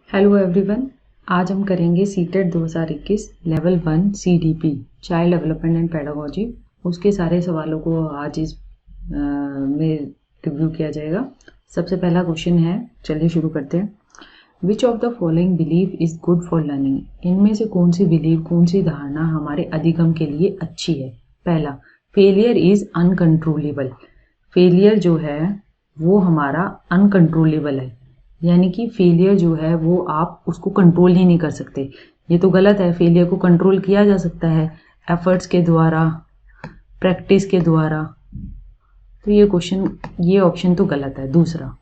Hello everyone. आज हम करेंगे CTET 2021 level 1 CDP child development and pedagogy. उसके सारे सवालों को आज इस में रिव्यू किया जाएगा। सबसे पहला क्वेश्चन है, चलिए शुरू करते हैं। विच of the following believe is good for learning? इनमें से कौन सी बिलीव, कौन सी धारणा हमारे अधिगम के लिए अच्छी है? पहला, फेलियर इज अनकंट्रोलेबल। फेलियर जो है वो हमारा अनकंट्रोलेबल है, यानी कि फेलियर जो है वो आप उसको कंट्रोल ही नहीं कर सकते। ये तो गलत है। फेलियर को कंट्रोल किया जा सकता है एफर्ट्स के द्वारा, प्रैक्टिस के द्वारा। तो ये ऑप्शन तो गलत है। दूसरा,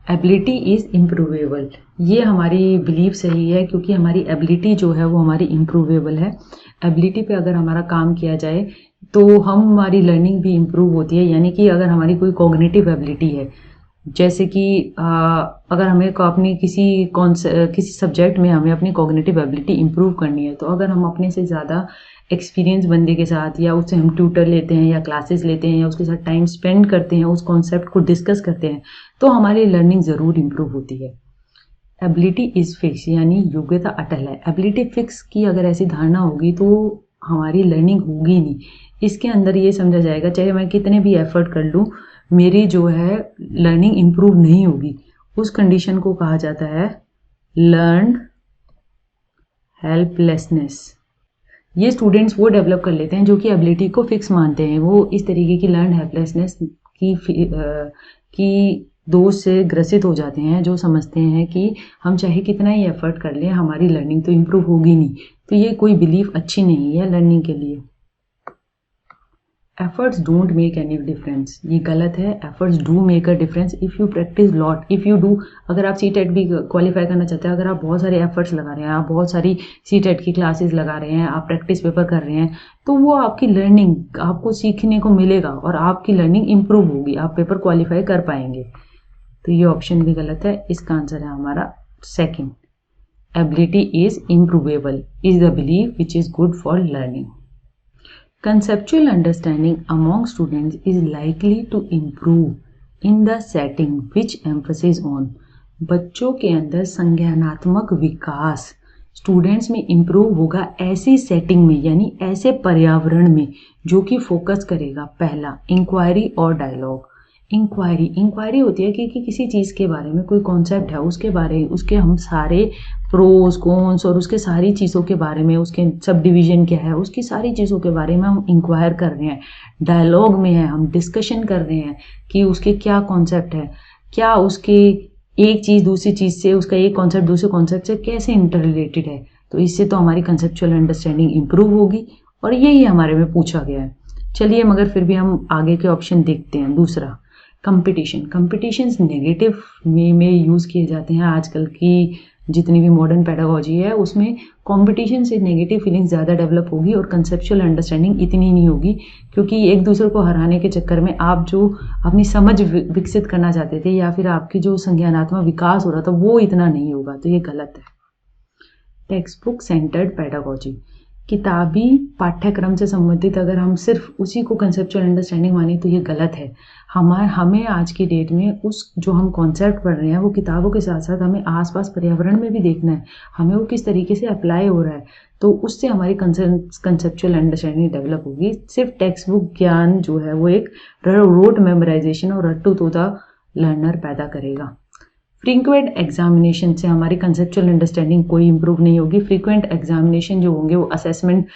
एबिलिटी इज इम्प्रूवेबल। ये हमारी बिलीव सही है, क्योंकि हमारी एबिलिटी जो है वो हमारी इम्प्रूवेबल है। एबिलिटी पे अगर हमारा काम किया जाए तो हमारी लर्निंग भी इम्प्रूव होती है। यानी कि अगर हमारी कोई कॉग्निटिव एबिलिटी है, जैसे कि अगर हमें अपनी किसी सब्जेक्ट में हमें अपनी कॉग्निटिव एबिलिटी इम्प्रूव करनी है, तो अगर हम अपने से ज़्यादा एक्सपीरियंस बंदे के साथ या उससे हम ट्यूटर लेते हैं या क्लासेस लेते हैं या उसके साथ टाइम स्पेंड करते हैं, उस कॉन्सेप्ट को डिस्कस करते हैं, तो हमारी लर्निंग ज़रूर इम्प्रूव होती है। एबिलिटी इज़ फिक्स, यानी योग्यता अटल है। एबिलिटी फिक्स की अगर ऐसी धारणा होगी तो हमारी लर्निंग होगी नहीं। इसके अंदर ये समझा जाएगा चाहे मैं कितने भी एफर्ट कर लूँ, मेरी जो है लर्निंग इम्प्रूव नहीं होगी। उस कंडीशन को कहा जाता है लर्न हेल्पलेसनेस। ये स्टूडेंट्स वो डेवलप कर लेते हैं जो कि एबिलिटी को फिक्स मानते हैं। वो इस तरीके की लर्न हेल्पलेसनेस की दोष से ग्रसित हो जाते हैं, जो समझते हैं कि हम चाहे कितना ही एफर्ट कर लें, हमारी लर्निंग तो इम्प्रूव होगी नहीं। तो ये कोई बिलीफ अच्छी नहीं है लर्निंग के लिए। Efforts don't make any difference, ये गलत है। Efforts do make a difference if you practice lot, if you do. अगर आप सीटेट भी क्वालिफाई करना चाहते हैं, अगर आप बहुत सारे एफर्ट्स लगा रहे हैं, आप बहुत सारी सीटेट की क्लासेस लगा रहे हैं, आप प्रैक्टिस पेपर कर रहे हैं, तो वो आपकी लर्निंग, आपको सीखने को मिलेगा और आपकी लर्निंग इम्प्रूव होगी, आप पेपर क्वालिफाई कर पाएंगे। तो ये ऑप्शन भी गलत है। इसका आंसर है हमारा second, ability is improvable is the believe which is good for learning. Conceptual understanding among students is likely to improve in the setting which emphasis on। बच्चों के अंदर संज्ञानात्मक विकास स्टूडेंट्स में इम्प्रूव होगा ऐसी सेटिंग में, यानी ऐसे पर्यावरण में जो कि फोकस करेगा। पहला, इंक्वायरी और डायलॉग। इंक्वायरी होती है कि किसी चीज़ के बारे में कोई कॉन्सेप्ट है, उसके हम सारे प्रोज कॉन्स और उसके सारी चीज़ों के बारे में, उसके सब डिवीजन क्या है, उसकी सारी चीज़ों के बारे में हम इंक्वायर कर रहे हैं। डायलॉग में है, हम डिस्कशन कर रहे हैं कि उसके क्या कॉन्सेप्ट है, क्या उसके एक चीज़ दूसरी चीज़ से, उसका एक कॉन्सेप्ट दूसरे कॉन्सेप्ट से कैसे इंटर रिलेटेड है। तो इससे तो हमारी कंसेप्चुअल अंडरस्टैंडिंग इम्प्रूव होगी, और यही हमारे में पूछा गया है। चलिए, मगर फिर भी हम आगे के ऑप्शन देखते हैं। दूसरा, कंपटीशंस नेगेटिव में यूज़ किए जाते हैं। आजकल की जितनी भी मॉडर्न पेडागोजी है उसमें कंपटीशन से नेगेटिव फीलिंग ज़्यादा डेवलप होगी और कंसेप्चुअल अंडरस्टैंडिंग इतनी नहीं होगी, क्योंकि एक दूसरे को हराने के चक्कर में आप जो अपनी समझ विकसित करना चाहते थे या फिर आपकी जो संज्ञानात्मक विकास हो रहा था वो इतना नहीं होगा। तो ये गलत है। टेक्स्ट बुक सेंटर्ड पेडागोजी, किताबी पाठ्यक्रम से संबंधित अगर हम सिर्फ उसी को कंसेप्चुअल अंडरस्टैंडिंग माने तो ये गलत है। हमें आज की डेट में उस जो हम कॉन्सेप्ट पढ़ रहे हैं वो किताबों के साथ साथ हमें आसपास पर्यावरण में भी देखना है, हमें वो किस तरीके से अप्लाई हो रहा है, तो उससे हमारी कंसेप्चुअल अंडरस्टैंडिंग डेवलप होगी। सिर्फ टेक्स्ट बुक ज्ञान जो है वो एक रोट मेमोराइजेशन और रट्टू तोता लर्नर पैदा करेगा। फ्रीक्वेंट एग्जामिनेशन से हमारी कंसेप्चुअल अंडरस्टैंडिंग कोई इंप्रूव नहीं होगी। फ्रीक्वेंट एग्जामिनेशन जो होंगे वो असेसमेंट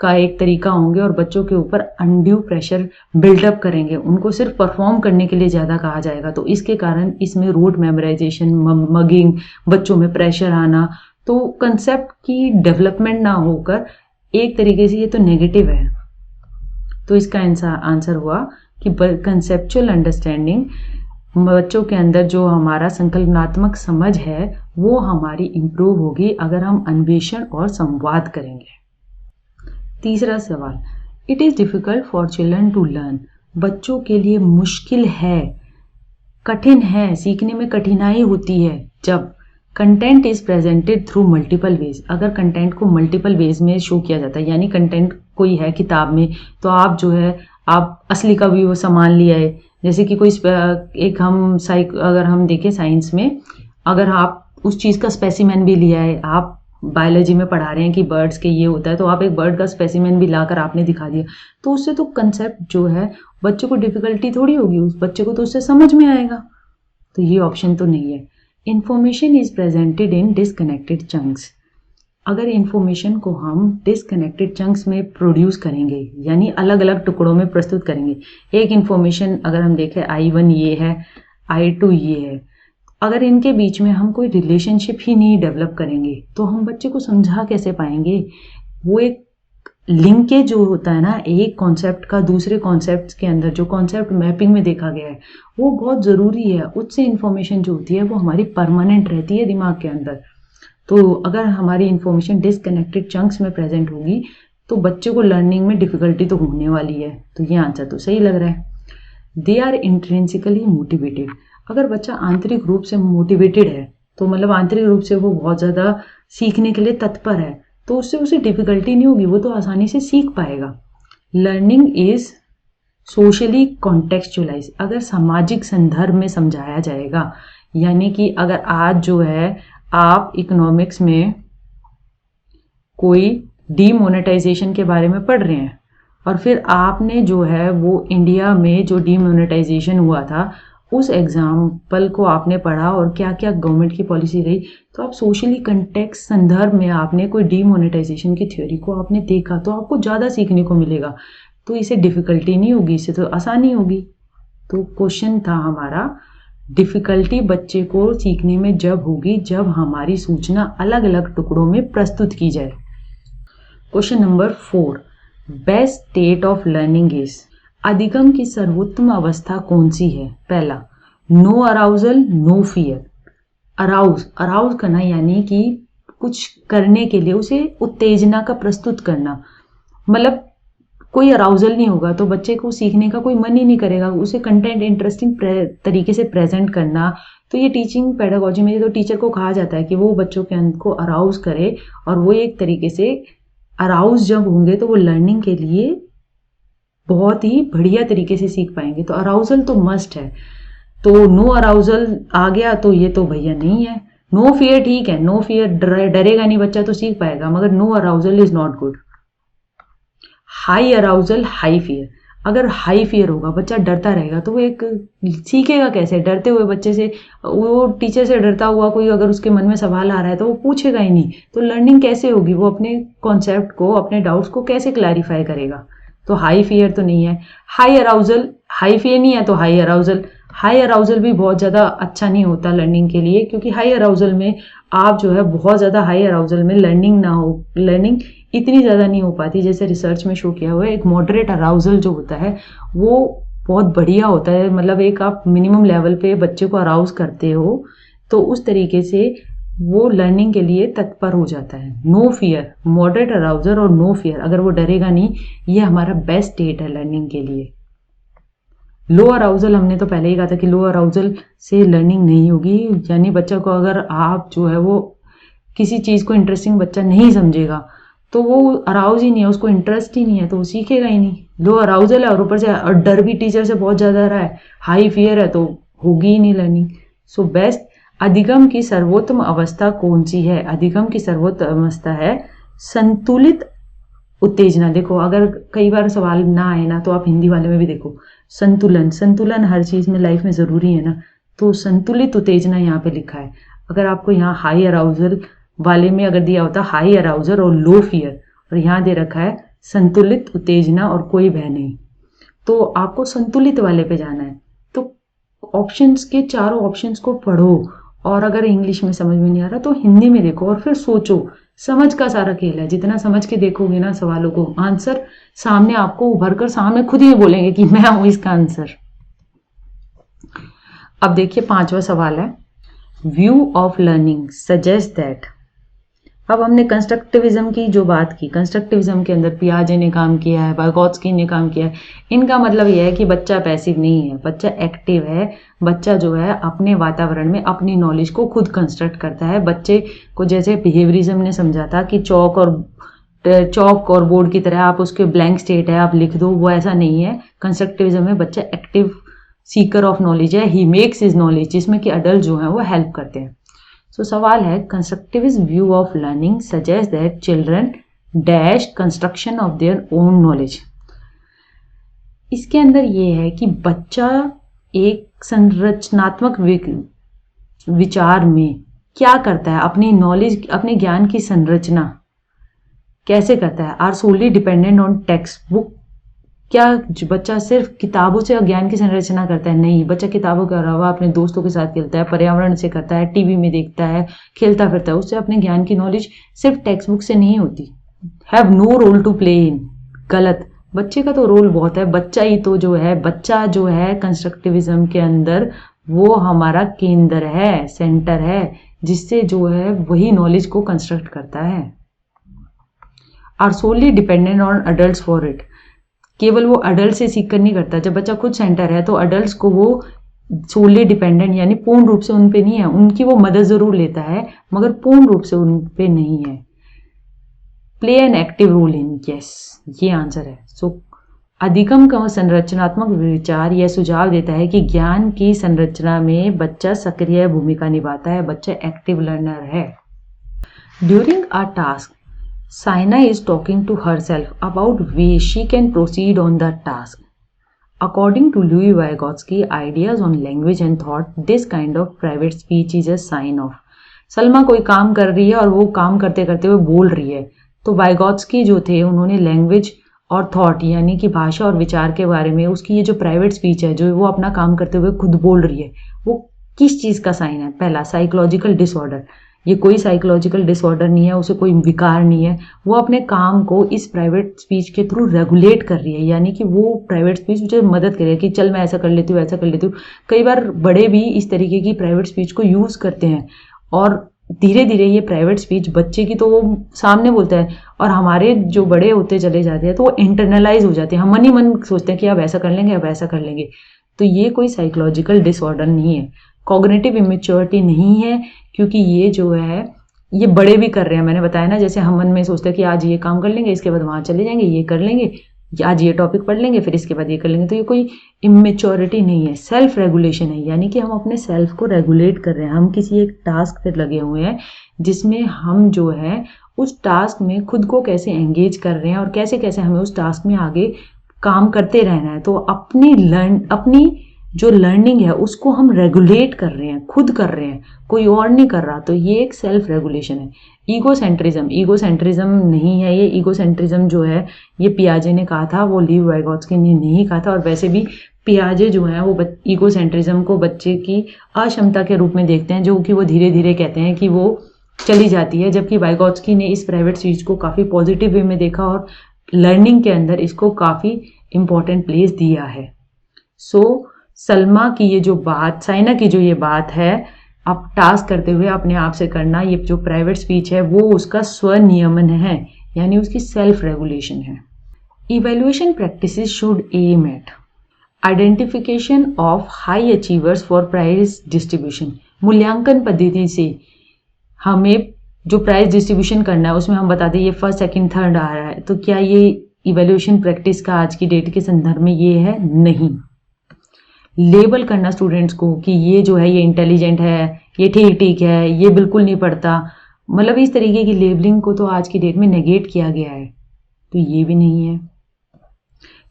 का एक तरीका होंगे और बच्चों के ऊपर अनड्यू प्रेशर बिल्डअप करेंगे, उनको सिर्फ परफॉर्म करने के लिए ज़्यादा कहा जाएगा। तो इसके कारण इसमें रोट मेमोराइजेशन, मगिंग, बच्चों में प्रेशर आना, तो कंसेप्ट की डेवलपमेंट ना होकर एक तरीके से ये तो नेगेटिव है। तो इसका आंसर हुआ कि कंसेप्चुअल अंडरस्टैंडिंग, बच्चों के अंदर जो हमारा संकल्पनात्मक समझ है वो हमारी इम्प्रूव होगी अगर हम अन्वेषण और संवाद करेंगे। तीसरा सवाल, it is difficult for children to learn. बच्चों के लिए मुश्किल है, कठिन है, सीखने में कठिनाई होती है जब content is presented through multiple ways. अगर कंटेंट को मल्टीपल वेज में शो किया जाता है, यानी कंटेंट कोई है किताब में, तो आप जो है आप असली का भी वो सामान लिया है। जैसे कि कोई एक अगर हम देखें साइंस में, अगर आप उस चीज़ का स्पेसिमेन भी लिया है, आप बायोलॉजी में पढ़ा रहे हैं कि बर्ड्स के ये होता है, तो आप एक बर्ड का स्पेसिमेन भी लाकर आपने दिखा दिया, तो उससे तो कंसेप्ट जो है बच्चे को डिफिकल्टी थोड़ी होगी, उस बच्चे को तो उससे समझ में आएगा। तो ये ऑप्शन तो नहीं है। Information is presented in disconnected chunks. अगर इंफॉर्मेशन को हम डिसकनेक्टेड चंक्स में प्रोड्यूस करेंगे, यानी अलग अलग टुकड़ों में प्रस्तुत करेंगे, एक इंफॉर्मेशन अगर हम देखें I1 ये है, I2 ये है, अगर इनके बीच में हम कोई रिलेशनशिप ही नहीं डेवलप करेंगे तो हम बच्चे को समझा कैसे पाएंगे। वो एक लिंकेज जो होता है ना, एक कॉन्सेप्ट का दूसरे कॉन्सेप्ट के अंदर, जो कॉन्सेप्ट मैपिंग में देखा गया है, वो बहुत ज़रूरी है। उससे इंफॉर्मेशन जो होती है वो हमारी परमानेंट रहती है दिमाग के अंदर। तो अगर हमारी इंफॉर्मेशन डिसकनेक्टेड चंक्स में प्रेजेंट होगी तो बच्चे को लर्निंग में डिफिकल्टी तो होने वाली है। तो ये आंसर तो सही लग रहा है। They are intrinsically motivated. अगर बच्चा आंतरिक रूप से मोटिवेटेड है, तो मतलब आंतरिक रूप से वो बहुत ज़्यादा सीखने के लिए तत्पर है, तो उससे उसे डिफिकल्टी नहीं होगी, वो तो आसानी से सीख पाएगा। Learning is socially contextualise. अगर सामाजिक संदर्भ में समझाया जाएगा, यानी कि अगर आज जो है आप इकोनॉमिक्स में कोई डीमोनेटाइजेशन के बारे में पढ़ रहे हैं और फिर आपने जो है वो इंडिया में जो डीमोनेटाइजेशन हुआ था उस एग्जाम्पल को आपने पढ़ा और क्या क्या गवर्नमेंट की पॉलिसी रही, तो आप सोशली कंटेक्स्ट संदर्भ में आपने कोई डीमोनेटाइजेशन की थ्योरी को आपने देखा, तो आपको ज़्यादा सीखने को मिलेगा। तो इसे डिफ़िकल्टी नहीं होगी, इसे तो आसानी होगी। तो क्वेश्चन था हमारा, डिफ़िकल्टी बच्चे को सीखने में जब होगी जब हमारी सूचना अलग अलग टुकड़ों में प्रस्तुत की जाए। Question number 4, best state of learning is. अधिगम की सर्वोत्तम अवस्था कौन सी है? पहला, no arousal no fear. Arouse करना यानी कि कुछ करने के लिए उसे उत्तेजना का प्रस्तुत करना, मतलब कोई अराउजल नहीं होगा तो बच्चे को सीखने का कोई मन ही नहीं करेगा। उसे कंटेंट इंटरेस्टिंग तरीके से प्रेजेंट करना, तो ये टीचिंग पेडागोजी में तो टीचर को कहा जाता है कि वो बच्चों के अंदर को अराउज करे, और वो एक तरीके से अराउज जब होंगे तो वो लर्निंग के लिए बहुत ही बढ़िया तरीके से सीख पाएंगे। तो अराउजल तो मस्ट है। तो नो अराउजल आ गया तो ये तो भैया नहीं है। नो फियर ठीक है, नो फियर डरेगा नहीं बच्चा तो सीख पाएगा, मगर no arousal is not good. High arousal high fear. अगर हाई फियर होगा, बच्चा डरता रहेगा, तो वो एक सीखेगा कैसे? डरते हुए बच्चे से, वो टीचर से डरता हुआ कोई अगर उसके मन में सवाल आ रहा है तो वो पूछेगा ही नहीं, तो लर्निंग कैसे होगी? वो अपने कॉन्सेप्ट को, अपने डाउट्स को कैसे क्लैरिफाई करेगा? तो हाई फियर तो नहीं है। हाई अराउजल, हाई फियर नहीं है तो हाई अराउजल। हाई अराउजल भी बहुत ज़्यादा अच्छा नहीं होता लर्निंग के लिए, क्योंकि हाई अराउजल में आप जो है बहुत ज़्यादा हाई अराउजल में लर्निंग इतनी ज़्यादा नहीं हो पाती। जैसे रिसर्च में शो किया हुआ है, एक मॉडरेट अराउजल जो होता है वो बहुत बढ़िया होता है। मतलब एक आप मिनिमम लेवल पे बच्चे को अराउज करते हो तो उस तरीके से वो लर्निंग के लिए तत्पर हो जाता है। नो फियर, मॉडरेट अराउजल और नो फियर, अगर वो डरेगा नहीं, ये हमारा बेस्ट स्टेट है लर्निंग के लिए। लो अराउजल, हमने तो पहले ही कहा था कि लो अराउजल से लर्निंग नहीं होगी, यानी बच्चा को अगर आप जो है वो किसी चीज़ को इंटरेस्टिंग बच्चा नहीं समझेगा तो वो अराउज ही नहीं है, उसको इंटरेस्ट ही नहीं है, तो वो सीखेगा ही नहीं। लो अराउजल है और ऊपर से डर भी टीचर से बहुत ज़्यादा रहा है, हाई फियर है, तो होगी ही नहीं लर्निंग। सो बेस्ट, अधिगम की सर्वोत्तम अवस्था कौन सी है? अधिगम की सर्वोत्तम अवस्था है संतुलित उत्तेजना। देखो अगर कई बार सवाल ना आए ना तो आप हिंदी वाले में भी देखो, संतुलन हर चीज़ में लाइफ में ज़रूरी है ना, तो संतुलित उत्तेजना यहाँ पे लिखा है। अगर आपको यहाँ हाई अराउजल वाले में अगर दिया होता हाई अराउजल और लो फियर, और यहाँ दे रखा है संतुलित उत्तेजना और कोई भय नहीं, तो आपको संतुलित वाले पे जाना है। तो ऑप्शंस के चारों ऑप्शंस को पढ़ो, और अगर इंग्लिश में समझ में नहीं आ रहा तो हिंदी में देखो और फिर सोचो। समझ का सारा खेल है, जितना समझ के देखोगे ना सवालों को, आंसर सामने आपको उभर कर सामने खुद ही बोलेंगे कि मैं हूं इसका आंसर। अब देखिए 5वां सवाल है, view of learning suggest that. अब हमने कंस्ट्रक्टिविज्म की जो बात की, कंस्ट्रक्टिविज्म के अंदर पियाजे ने काम किया है, वाइगोत्स्की ने काम किया है। इनका मतलब यह है कि बच्चा पैसिव नहीं है, बच्चा एक्टिव है। बच्चा जो है अपने वातावरण में अपनी नॉलेज को खुद कंस्ट्रक्ट करता है। बच्चे को जैसे बिहेवियरिज्म ने समझा था कि चौक और बोर्ड की तरह आप उसके ब्लैंक स्टेट है आप लिख दो, वो ऐसा नहीं है। कंस्ट्रक्टिविज्म में बच्चा एक्टिव सीकर ऑफ नॉलेज है, ही मेक्स हिज नॉलेज, जिसमें कि अडल्ट जो है वो हेल्प करते हैं। सो सवाल है, constructivist view of learning suggest that children dash construction of their own knowledge. इसके अंदर ये है कि बच्चा एक संरचनात्मक विचार में क्या करता है, अपनी नॉलेज, अपने ज्ञान की संरचना कैसे करता है। Are solely dependent on text book. क्या बच्चा सिर्फ किताबों से ज्ञान की संरचना करता है? नहीं, बच्चा किताबों के अलावा अपने दोस्तों के साथ खेलता है, पर्यावरण से करता है, टीवी में देखता है, खेलता फिरता है। उससे अपने ज्ञान की नॉलेज सिर्फ टेक्स्ट बुक से नहीं होती। Have no role to play in. गलत। बच्चे का तो रोल बहुत है। बच्चा जो है कंस्ट्रक्टिविज्म के अंदर वो हमारा केंद्र है, सेंटर है, जिससे जो है वही नॉलेज को कंस्ट्रक्ट करता है। Are solely dependent on adult for it. केवल वो अडल्ट से सीख कर नहीं करता। जब बच्चा खुद सेंटर है तो अडल्ट्स को वो सोली डिपेंडेंट यानी पूर्ण रूप से उन पे नहीं है। उनकी वो मदद जरूर लेता है मगर पूर्ण रूप से उन पे नहीं है। Play an active role in, yes, ये आंसर है। सो अधिगम का संरचनात्मक विचार यह सुझाव देता है कि ज्ञान की संरचना में बच्चा सक्रिय भूमिका निभाता है, बच्चा एक्टिव लर्नर है। During a task, Saina is talking to herself about ways she can proceed on the task. According to Louis Vygotsky, ideas on language and thought, this kind of private speech is a sign of. Salma कोई काम कर रही है और वो काम करते करते हुए बोल रही है। तो वाइगोत्स्की जो थे उन्होंने लैंग्वेज और थॉट यानी कि भाषा और विचार के बारे में उसकी ये जो प्राइवेट स्पीच है जो वो अपना काम करते हुए खुद बोल रही है, वो किस चीज़ का साइन है? पहला, साइकोलॉजिकल डिसऑर्डर। ये कोई साइकोलॉजिकल डिसऑर्डर नहीं है, उसे कोई विकार नहीं है। वो अपने काम को इस प्राइवेट स्पीच के थ्रू रेगुलेट कर रही है, यानी कि वो प्राइवेट स्पीच मुझे मदद करे कि चल मैं ऐसा कर लेती हूँ, ऐसा कर लेती हूँ। कई बार बड़े भी इस तरीके की प्राइवेट स्पीच को यूज़ करते हैं और धीरे धीरे ये प्राइवेट स्पीच बच्चे की तो वो सामने बोलता है और हमारे जो बड़े होते चले जाते हैं तो वो इंटरनलाइज हो जाते हैं। हम मन ही मन सोचते हैं कि अब ऐसा कर लेंगे, अब ऐसा कर लेंगे। तो ये कोई साइकोलॉजिकल डिसऑर्डर नहीं है, कॉग्निटिव इमेच्योरिटी नहीं है, क्योंकि ये जो है ये बड़े भी कर रहे हैं। मैंने बताया ना, जैसे हम मन में सोचते हैं कि आज ये काम कर लेंगे, इसके बाद वहाँ चले जाएंगे, ये कर लेंगे, आज ये टॉपिक पढ़ लेंगे, फिर इसके बाद ये कर लेंगे। तो ये कोई इमेच्योरिटी नहीं है, सेल्फ रेगुलेशन है, यानी कि हम अपने सेल्फ को रेगुलेट कर रहे हैं। हम किसी एक टास्क पर लगे हुए हैं जिसमें हम जो है उस टास्क में खुद को कैसे एंगेज कर रहे हैं और कैसे कैसे हमें उस टास्क में आगे काम करते रहना है। तो अपनी जो लर्निंग है उसको हम रेगुलेट कर रहे हैं, खुद कर रहे हैं, कोई और नहीं कर रहा। तो ये एक सेल्फ रेगुलेशन है। ईगोसेंट्रिज्म नहीं है ये। ईगोसेंट्रिज्म जो है ये पियाजे ने कहा था, वो लीव वाइगोत्स्की ने नहीं कहा था। और वैसे भी पियाजे जो है वो ईगोसेंट्रिज्म को बच्चे की अक्षमता के रूप में देखते हैं, जो कि वो धीरे धीरे कहते हैं कि वो चली जाती है, जबकि वाइगोत्स्की ने इस प्राइवेट स्पीच को काफ़ी पॉजिटिव वे में देखा और लर्निंग के अंदर इसको काफ़ी इंपॉर्टेंट प्लेस दिया है। सो सलमा की ये जो बात, साइना की जो ये बात है, आप टास्क करते हुए अपने आप से करना, ये जो प्राइवेट स्पीच है वो उसका स्वनियमन है, यानी उसकी सेल्फ रेगुलेशन है। Evaluation practices should aim at identification of high achievers for prize distribution. मूल्यांकन पद्धति से हमें जो प्राइज डिस्ट्रीब्यूशन करना है उसमें हम बता दें ये फर्स्ट, सेकंड, थर्ड आ रहा है, तो क्या ये इवैल्यूएशन प्रैक्टिस का आज की डेट के संदर्भ में ये है? नहीं। लेबल करना स्टूडेंट्स को कि ये जो है ये इंटेलिजेंट है, ये ठीक ठीक है, ये बिल्कुल नहीं पढ़ता, मतलब इस तरीके की लेबलिंग को तो आज की डेट में नेगेट किया गया है, तो ये भी नहीं है।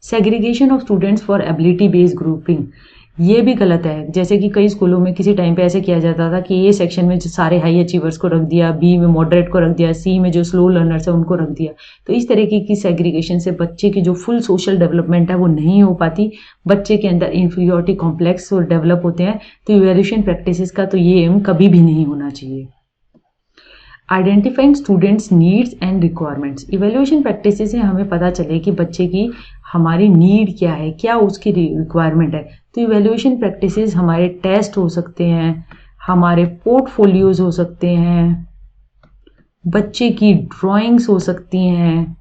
Segregation of students for ability based grouping, ये भी गलत है। जैसे कि कई स्कूलों में किसी टाइम पे ऐसे किया जाता था कि ए सेक्शन में जो सारे हाई अचीवर्स को रख दिया, बी में मॉडरेट को रख दिया, सी में जो स्लो लर्नर्स है उनको रख दिया। तो इस तरीके की सेग्रीगेशन से बच्चे की जो फुल सोशल डेवलपमेंट है वो नहीं हो पाती, बच्चे के अंदर इंफीरियरिटी कॉम्प्लेक्स डेवलप होते हैं। तो इवैल्यूएशन प्रैक्टिसेस का तो ये एम कभी भी नहीं होना चाहिए। Identifying students needs and requirements, evaluation practices से हमें पता चले कि बच्चे की हमारी नीड क्या है, क्या उसकी रिक्वायरमेंट है। तो इवैल्यूएशन प्रैक्टिसेस हमारे टेस्ट हो सकते हैं, हमारे पोर्टफोलियोज हो सकते हैं, बच्चे की ड्राइंग्स हो सकती हैं,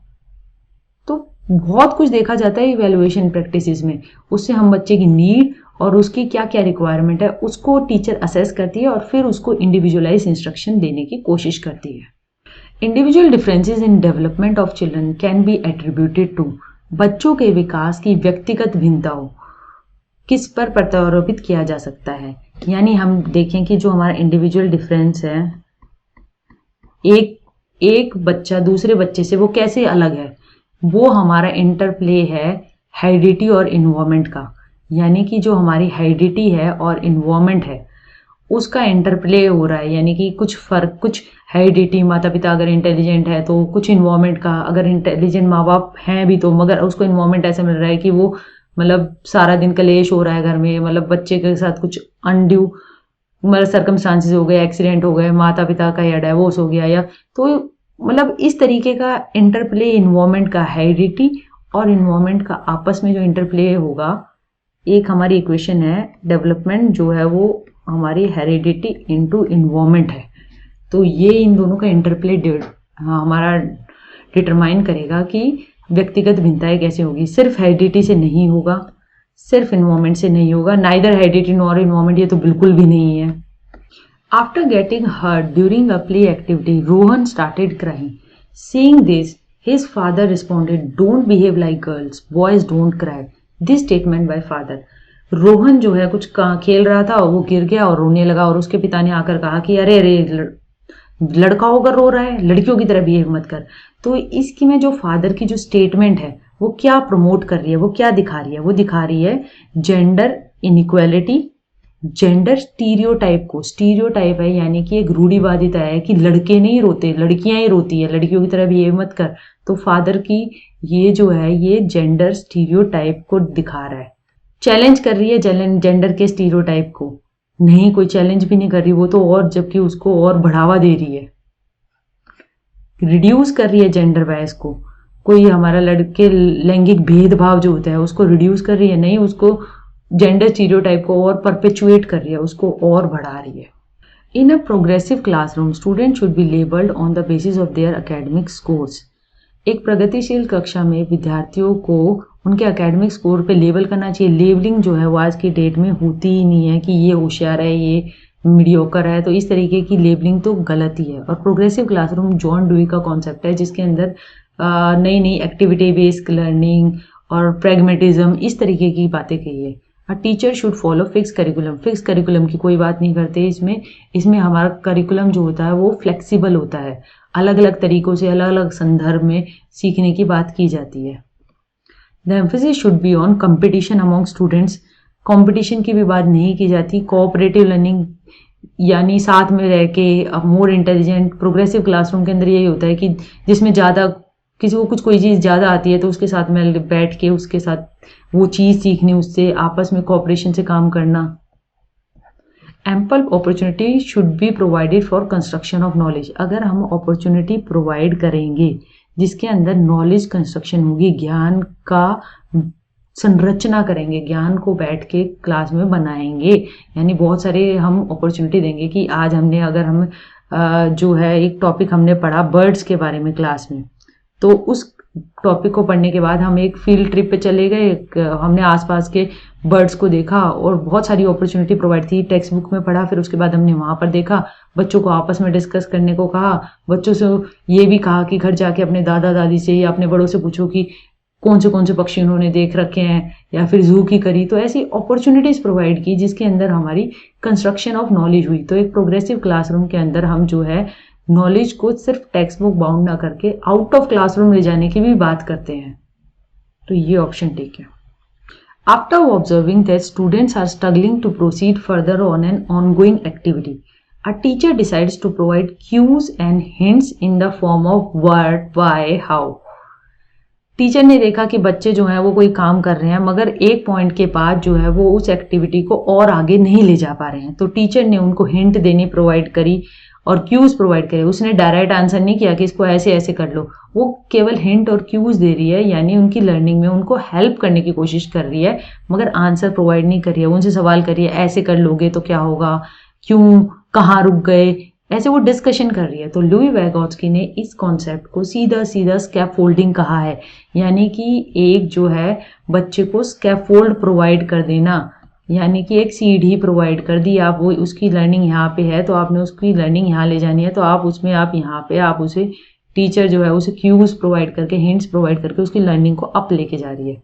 तो बहुत कुछ देखा जाता है इवैल्यूएशन प्रैक्टिसेस में। उससे हम बच्चे की नीड और उसकी क्या क्या रिक्वायरमेंट है उसको टीचर असेस करती है और फिर उसको इंडिविजुअलाइज इंस्ट्रक्शन देने की कोशिश करती है। Individual differences in development of children can be attributed to, बच्चों के विकास की व्यक्तिगत भिन्नताओं किस पर प्रत्यारोपित किया जा सकता है? यानी हम देखें कि जो हमारा इंडिविजुअल डिफरेंस है, एक बच्चा दूसरे बच्चे से वो कैसे अलग है, वो हमारा इंटरप्ले है हेरिडिटी और इन्वायरमेंट का। यानी कि जो हमारी हेरिडिटी है और इन्वायरमेंट है उसका इंटरप्ले हो रहा है, यानी कि कुछ फर्क, कुछ हेरिडिटी, माता पिता अगर इंटेलिजेंट है तो कुछ इन्वायरमेंट का, अगर इंटेलिजेंट माँ बाप हैं भी तो मगर उसको इन्वायरमेंट ऐसे मिल रहा है कि वो मतलब सारा दिन कलेश हो रहा है घर में, मतलब बच्चे के साथ कुछ अनड्यू मतलब सर्कमस्टांसेस हो गए, एक्सीडेंट हो गए, माता पिता का या डाइवोर्स हो गया, या तो मतलब इस तरीके का इंटरप्ले इन्वायरमेंट का, हेरिडिटी और इन्वायरमेंट का आपस में जो इंटरप्ले होगा, एक हमारी इक्वेशन है डेवलपमेंट जो है वो हमारी हेरिडिटी इनटू इन्वायरमेंट है। तो ये इन दोनों का इंटरप्ले हमारा डिटरमाइन करेगा कि व्यक्तिगत भिन्नताएं कैसे होगी। सिर्फ हेरिडिटी से नहीं होगा, सिर्फ इन्वायरमेंट से नहीं होगा, नाइदर हेरिडिटी नॉर इन्वायरमेंट, ये तो बिल्कुल भी नहीं है। After getting hurt during a play activity, Rohan started crying. Seeing this, his father responded, "Don't behave like girls. Boys don't cry." This statement by father. Rohan जो है कुछ खेल रहा था, वो गिर गया और रोने लगा और उसके पिता ने आकर कहा कि अरे अरे लड़का होकर रो रहा है, लड़कियों की तरह बिहेव मत कर। तो इसकी में जो फादर की जो स्टेटमेंट है वो क्या प्रमोट कर रही है, वो क्या दिखा रही है, वो दिखा रही है जेंडर इनइक्वालिटी, जेंडर स्टीरियोटाइप को। स्टीरियोटाइप है यानी कि एक रूढ़िवादिता है कि लड़के नहीं रोते, लड़कियां ही रोती है, लड़कियों की तरह बिहेव मत कर। तो फादर की ये जो है ये जेंडर स्टीरियोटाइप को दिखा रहा है, चैलेंज कर रही है जेंडर के स्टीरियोटाइप को। नहीं, कोई चैलेंज भी नहीं कर रही वो तो, और जबकि उसको और बढ़ावा दे रही है, रिड्यूस कर रही है जेंडर बायस को। कोई हमारा लड़के लैंगिक भेदभाव जो होता है उसको रिड्यूस कर रही है, नहीं, उसको जेंडर स्टीरियोटाइप को और परपेचुएट कर रही है, उसको और बढ़ा रही है। In a progressive classroom, student should be labelled on the basis of their academic scores. एक प्रगतिशील कक्षा में विद्यार्थियों को उनके एकेडमिक स्कोर पे लेबल करना चाहिए। लेबलिंग जो है वो आज की डेट में होती ही नहीं है कि ये होशियार है, ये मीडियोकर है, तो इस तरीके की लेबलिंग तो गलत ही है। और प्रोग्रेसिव क्लासरूम जॉन डुई का कॉन्सेप्ट है जिसके अंदर नई नई एक्टिविटी बेस्ड लर्निंग और प्रैग्मेटिज्म इस तरीके की बातें कही है। अ teacher should follow fix curriculum. Fix curriculum की कोई बात नहीं करते इसमें हमारा करिकुलम जो होता है वो फ्लेक्सिबल होता है, अलग अलग तरीकों से अलग अलग संदर्भ में सीखने की बात की जाती है। The emphasis should be on competition among students. Competition की भी बात नहीं की जाती। कोऑपरेटिव लर्निंग यानी साथ में रह के मोर इंटेलिजेंट। प्रोग्रेसिव क्लासरूम के अंदर यही होता है कि जिसमें ज़्यादा किसी को कुछ कोई चीज़ ज़्यादा आती है तो उसके साथ में बैठ के उसके साथ वो चीज़ सीखनी, उससे आपस में कोऑपरेशन से काम करना। Ample opportunity should be provided for construction of knowledge. अगर हम अपॉर्चुनिटी प्रोवाइड करेंगे जिसके अंदर नॉलेज कंस्ट्रक्शन होगी, ज्ञान का संरचना करेंगे, ज्ञान को बैठ के क्लास में बनाएंगे, यानी बहुत सारे हम अपॉर्चुनिटी देंगे कि आज हमने अगर हम जो है एक टॉपिक हमने पढ़ा बर्ड्स के बारे में क्लास में, तो उस टॉपिक को पढ़ने के बाद हम एक फील्ड ट्रिप पे चले गए, हमने आसपास के बर्ड्स को देखा और बहुत सारी अपॉर्चुनिटी प्रोवाइड थी। टेक्स्ट बुक में पढ़ा, फिर उसके बाद हमने वहाँ पर देखा, बच्चों को आपस में डिस्कस करने को कहा, बच्चों से ये भी कहा कि घर जाके अपने दादा दादी से या अपने बड़ों से पूछो कि कौन से पक्षी उन्होंने देख रखे हैं, या फिर जू की करी। तो ऐसी अपॉर्चुनिटीज़ प्रोवाइड की जिसके अंदर हमारी कंस्ट्रक्शन ऑफ नॉलेज हुई। तो एक प्रोग्रेसिव क्लासरूम के अंदर हम जो है नॉलेज को सिर्फ टेक्स्ट बुक बाउंड ना करके आउट ऑफ क्लासरूम ले जाने की भी बात करते हैं। तो ये ऑप्शन ठीक है। After observing that students are struggling to proceed further on an ongoing activity, a teacher decides to provide cues and hints in the form of what, why, how. Teacher ने देखा कि बच्चे जो हैं वो कोई काम कर रहे हैं मगर एक पॉइंट के बाद जो है वो उस एक्टिविटी को और आगे नहीं ले जा पा रहे हैं, तो टीचर ने उनको हिंट देनी प्रोवाइड करी और क्यूज प्रोवाइड करे। उसने डायरेक्ट आंसर नहीं किया कि इसको ऐसे ऐसे कर लो, वो केवल हिंट और क्यूज दे रही है, यानी उनकी लर्निंग में उनको हेल्प करने की कोशिश कर रही है मगर आंसर प्रोवाइड नहीं कर रही है। उनसे सवाल कर रही है, ऐसे कर लोगे तो क्या होगा, क्यों, कहाँ रुक गए, ऐसे वो डिस्कशन कर रही है। तो लुई वैगोत्स्की ने इस कॉन्सेप्ट को सीधा सीधा स्कैफोल्डिंग कहा है, यानी कि एक जो है बच्चे को स्कैफोल्ड प्रोवाइड कर देना, यानी कि एक सीढ़ी प्रोवाइड कर दी। आप वो उसकी लर्निंग यहाँ पे है तो आपने उसकी लर्निंग यहाँ ले जानी है, तो आप उसमें आप यहाँ पे आप उसे टीचर जो है उसे क्यूज प्रोवाइड करके, हिंट्स प्रोवाइड करके उसकी लर्निंग को अप लेके जा रही है।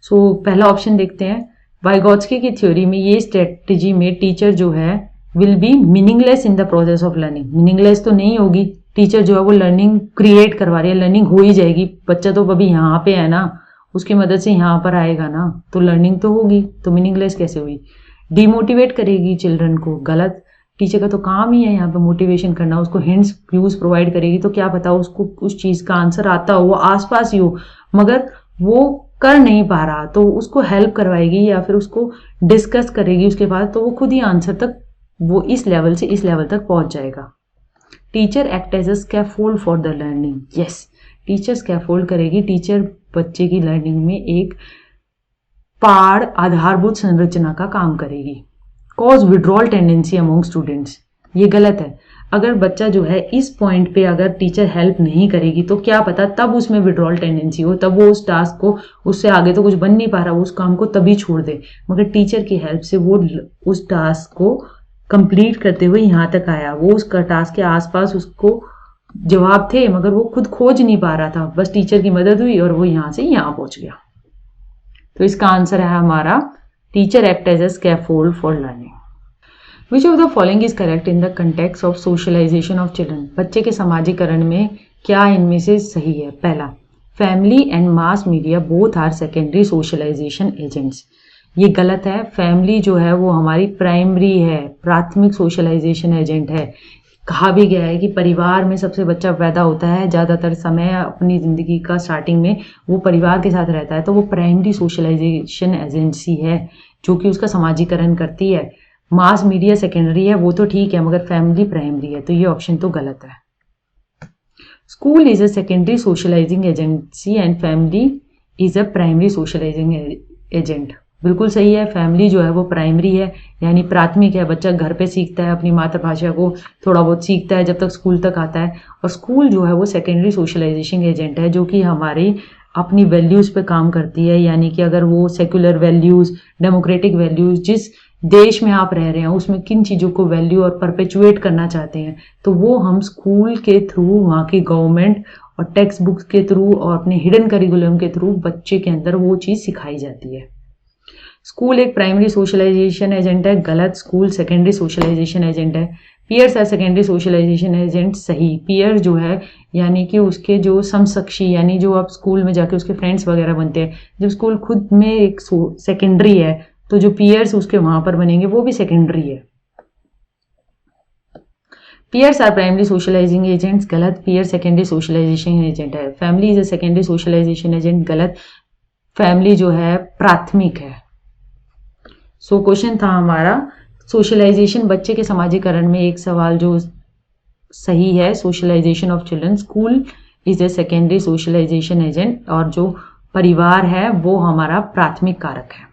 सो पहला ऑप्शन देखते हैं, वाइगोत्स्की की थ्योरी में ये स्ट्रेटजी में टीचर जो है will be meaningless in the process of learning. Meaningless तो नहीं होगी, टीचर जो है वो लर्निंग क्रिएट करवा रही है, लर्निंग हो ही जाएगी। बच्चा तो अभी यहाँ पे है ना, उसकी मदद से यहाँ पर आएगा ना, तो लर्निंग तो होगी, तो मीनिंगलेस कैसे हुई। डिमोटिवेट करेगी चिल्ड्रन को, गलत। टीचर का तो काम ही है यहाँ पे मोटिवेशन करना, उसको हिंट्स क्लूज प्रोवाइड करेगी तो क्या पता उसको उस चीज का आंसर आता हो, वो आसपास ही हो मगर वो कर नहीं पा रहा, तो उसको हेल्प करवाएगी या फिर उसको डिस्कस करेगी उसके बाद, तो वो खुद ही आंसर तक, वो इस लेवल से इस लेवल तक पहुंच जाएगा। Teacher act as a scaffold for the learning. Yes, teacher scaffold करेगी, टीचर बच्चे की लर्निंग में एक पाड़ आधारभूत संरचना का काम करेगी। Cause withdrawal tendency among students, ये गलत है। अगर बच्चा जो है इस पॉइंट पे अगर टीचर हेल्प नहीं करेगी तो क्या पता तब उसमें विड्रॉल टेंडेंसी हो, तब वो उस टास्क को, उससे आगे तो कुछ बन नहीं पा रहा, वो उस काम को तभी छोड़ दे, मगर टीचर की हेल्प से वो उस टास्क को कंप्लीट करते हुए यहाँ तक आया। वो उस टास्क के आसपास उसको जवाब थे मगर वो खुद खोज नहीं पा रहा था, बस टीचर की मदद हुई और वो यहाँ से यहाँ पहुंच गया। तो इसका आंसर है हमारा teacher act as a scaffold for learning. Which of the following is correct in the context of socialisation of children. बच्चे के समाजीकरण में क्या इनमें से सही है। पहला, family and mass media both are secondary socialisation agents. ये गलत है। फैमिली जो है वो हमारी प्राइमरी है, प्राथमिक सोशलाइजेशन एजेंट है। कहा भी गया है कि परिवार में सबसे बच्चा पैदा होता है, ज़्यादातर समय अपनी ज़िंदगी का स्टार्टिंग में वो परिवार के साथ रहता है, तो वो प्राइमरी सोशलाइजेशन एजेंसी है जो कि उसका समाजीकरण करती है। मास मीडिया सेकेंडरी है, वो तो ठीक है, मगर फैमिली प्राइमरी है, तो ये ऑप्शन तो गलत है। School is a secondary socialising agency and family is a primary socialising agent. बिल्कुल सही है। फैमिली जो है वो प्राइमरी है, यानी प्राथमिक है, बच्चा घर पे सीखता है, अपनी मातृभाषा को थोड़ा बहुत सीखता है जब तक स्कूल तक आता है। और स्कूल जो है वो सेकेंडरी सोशलाइजेशन एजेंट है जो कि हमारी अपनी वैल्यूज़ पे काम करती है, यानी कि अगर वो सेक्युलर वैल्यूज़, डेमोक्रेटिक वैल्यूज़, जिस देश में आप रह रहे हैं उसमें किन चीज़ों को वैल्यू और परपेचुएट करना चाहते हैं, तो वो हम स्कूल के थ्रू, वहाँ की गवर्नमेंट और टेक्स्ट बुक्स के थ्रू और अपने हिडन करिकुलम के थ्रू बच्चे के अंदर वो चीज़ सिखाई जाती है। स्कूल एक प्राइमरी सोशलाइजेशन एजेंट है, गलत। स्कूल सेकेंडरी सोशलाइजेशन एजेंट है। पीयर्स है सेकेंडरी सोशलाइजेशन एजेंट, सही। पीयर जो है यानी कि उसके जो समकक्षी, यानी जो आप स्कूल में जाके उसके फ्रेंड्स वगैरह बनते हैं, जब स्कूल खुद में एक सेकेंडरी है तो जो पीयर्स उसके वहां पर बनेंगे वो भी सेकेंडरी है। Peers are primary socialising agents, गलत। पीयर सेकेंडरी सोशलाइजेशन एजेंट है। Family is a secondary socialisation agent, गलत। फैमिली जो है प्राथमिक है। सो क्वेश्चन था हमारा सोशलाइजेशन, बच्चे के समाजीकरण में एक सवाल जो सही है, socialisation of children, school is a secondary socialisation agent, और जो परिवार है वो हमारा प्राथमिक कारक है।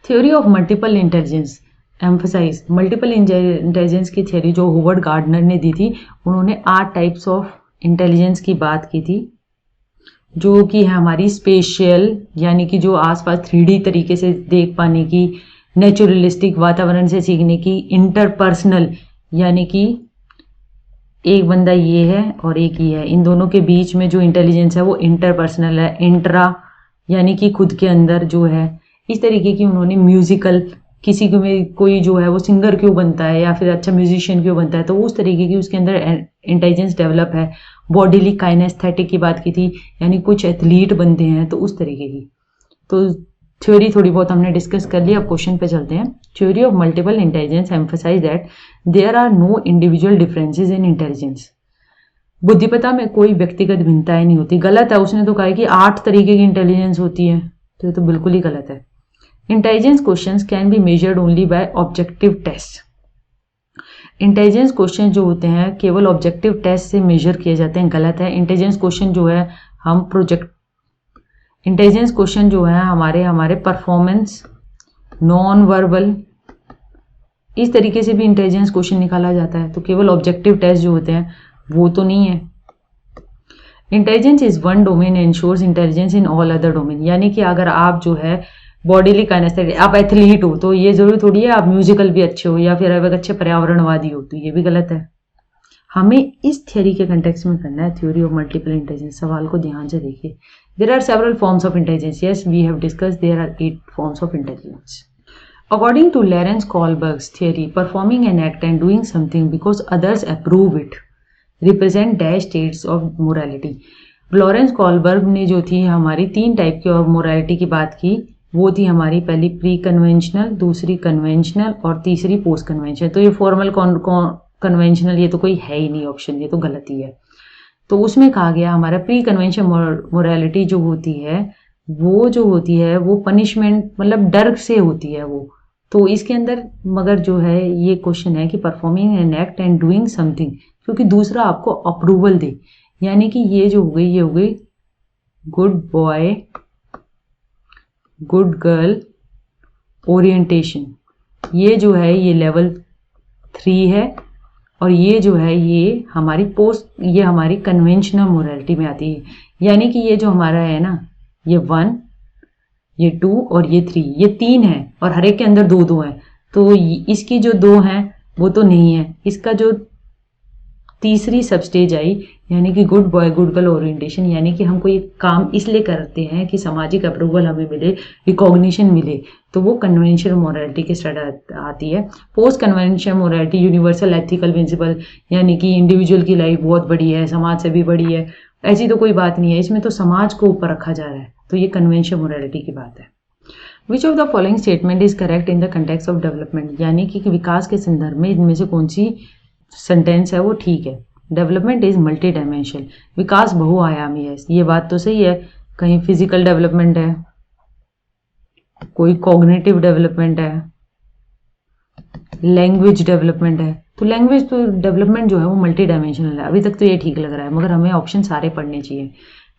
Theory of multiple intelligence emphasise, multiple intelligence की थ्योरी जो होवर्ड गार्डनर ने दी थी, उन्होंने 8 टाइप्स ऑफ इंटेलिजेंस की बात की थी, जो कि है हमारी स्पेशियल, यानी कि जो आसपास 3D तरीके से देख पाने की, नेचुरलिस्टिक वातावरण से सीखने की, इंटरपर्सनल यानी कि एक बंदा ये है और एक ही है, इन दोनों के बीच में जो इंटेलिजेंस है वो इंटरपर्सनल है। इंट्रा यानी कि खुद के अंदर जो है, इस तरीके की उन्होंने म्यूजिकल, किसी को में कोई जो है वो सिंगर क्यों बनता है या फिर अच्छा म्यूजिशियन क्यों बनता है, तो उस तरीके की उसके अंदर इंटेलिजेंस डेवलप है। बॉडीली काइनेस्थेटिक की बात की थी, यानी कुछ एथलीट बनते हैं तो उस तरीके की। तो थ्योरी थोड़ी बहुत हमने डिस्कस कर ली, अब क्वेश्चन पे चलते हैं। Theory of multiple intelligence emphasise that there are no individual differences in intelligence. बुद्धिमत्ता में कोई व्यक्तिगत भिन्नताएं नहीं होती, गलत है। उसने तो कहा है कि 8 तरीके की इंटेलिजेंस होती है, तो ये तो बिल्कुल ही गलत है। Intelligence questions can be measured only by objective test. Intelligence question जो होते हैं केवल ऑब्जेक्टिव टेस्ट से मेजर किए जाते हैं, गलत है। इंटेलिजेंस क्वेश्चन जो है हम इंटेलिजेंस क्वेश्चन जो है हमारे परफॉर्मेंस, नॉन वर्बल, इस तरीके से भी इंटेलिजेंस क्वेश्चन निकाला जाता है, तो केवल ऑब्जेक्टिव टेस्ट जो होते हैं वो तो नहीं है। Intelligence is one domain ensures intelligence in all other domain, यानी कि अगर आप जो है बॉडीली काइनेस्थेटिक, आप एथलीट हो तो ये जरूरी थोड़ी है आप म्यूजिकल भी अच्छे हो या फिर आप एक अच्छे पर्यावरणवादी हो, तो ये भी गलत है। हमें इस थ्योरी के कंटेक्स्ट में करना है, थ्योरी ऑफ मल्टीपल इंटेलिजेंस। सवाल को ध्यान से देखिए। There are several forms of intelligence, yes we have discussed there are 8 forms of intelligence. According to Lawrence Kohlberg's theory, performing an act and doing something because others approve it represent dash states of morality. Lawrence Kohlberg ने जो थी हमारी 3 type की और morality की बात की, वो थी हमारी पहली प्री कन्वेंशनल, दूसरी कन्वेंशनल और तीसरी पोस्ट कन्वेंशनल। तो ये फॉर्मल कन्वेंशनल ये तो कोई है ही नहीं ऑप्शन, ये तो गलत ही है। तो उसमें कहा गया हमारा प्री कन्वेंशन मोरालिटी जो होती है वो पनिशमेंट मतलब डर से होती है वो। तो इसके अंदर मगर जो है ये क्वेश्चन है कि performing an act and doing something, क्योंकि दूसरा आपको अप्रूवल दे, यानी कि ये हो गई good boy good girl orientation, ये जो है ये लेवल 3 है। और ये जो है ये हमारी कन्वेंशनल मोरालिटी में आती है, यानी कि ये जो हमारा है ना, ये 1 ये 2 और ये 3, ये 3 है और हर एक के अंदर 2-2 है। तो इसकी जो 2 हैं वो तो नहीं है, इसका जो तीसरी सब स्टेज आई यानी कि good boy good girl orientation, यानी कि हम कोई काम इसलिए करते हैं कि सामाजिक अप्रूवल हमें मिले, रिकॉग्निशन मिले, तो वो कन्वेंशनल मोरालिटी के स्टार्ट आती है। Post conventional morality universal ethical principle, यानी कि इंडिविजुअल की लाइफ बहुत बड़ी है, समाज से भी बड़ी है, ऐसी तो कोई बात नहीं है, इसमें तो समाज को ऊपर रखा जा रहा है, तो ये कन्वेंशनल मोरालिटी की बात है। विच of the following statement is correct in the context of development, यानी कि विकास के संदर्भ में इनमें से कौन सी सेंटेंस है वो ठीक है। डेवलपमेंट इज मल्टी डायमेंशनल, विकास बहुआयामी है, ये बात तो सही है। कहीं फिजिकल डेवलपमेंट है, कोई कॉग्निटिव डेवलपमेंट है, लैंग्वेज डेवलपमेंट है, तो लैंग्वेज तो डेवलपमेंट जो है वो मल्टी डायमेंशनल है। अभी तक तो ये ठीक लग रहा है, मगर हमें ऑप्शन सारे पढ़ने चाहिए।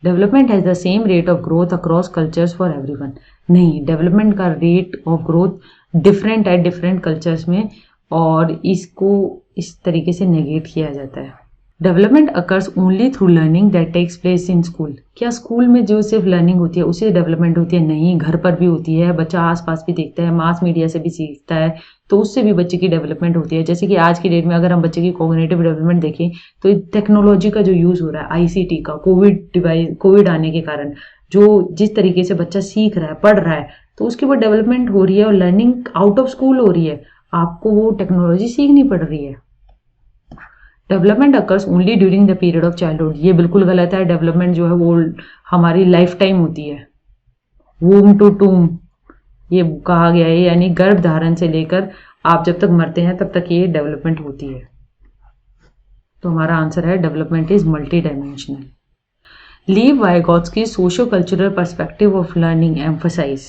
Development has the same rate of growth across cultures for everyone, नहीं, डेवलपमेंट का रेट ऑफ ग्रोथ डिफरेंट है डिफरेंट कल्चर्स में, और इसको इस तरीके से नेगेट किया जाता है। Development occurs only through learning that takes place in school, क्या स्कूल में जो सिर्फ लर्निंग होती है उसी डेवलपमेंट होती है? नहीं, घर पर भी होती है, बच्चा आसपास भी देखता है, मास मीडिया से भी सीखता है, तो उससे भी बच्चे की डेवलपमेंट होती है। जैसे कि आज की डेट में अगर हम बच्चे की कॉग्निटिव डेवलपमेंट देखें तो टेक्नोलॉजी का जो यूज़ हो रहा है, आईसीटी का, कोविड आने के कारण जो जिस तरीके से बच्चा सीख रहा है, पढ़ रहा है, तो उसकी वो डेवलपमेंट हो रही है और लर्निंग आउट ऑफ स्कूल हो रही है, आपको वो टेक्नोलॉजी सीखनी पड़ रही है। Development occurs only during the period of childhood, ये बिल्कुल गलत है। डेवलपमेंट जो है वो हमारी लाइफ टाइम होती है, वूम टू टूम ये कहा गया है, यानी गर्भ धारण से लेकर आप जब तक मरते हैं तब तक ये डेवलपमेंट होती है। तो हमारा आंसर है development is multi dimensional. Lev Vygotsky socio cultural perspective of learning emphasise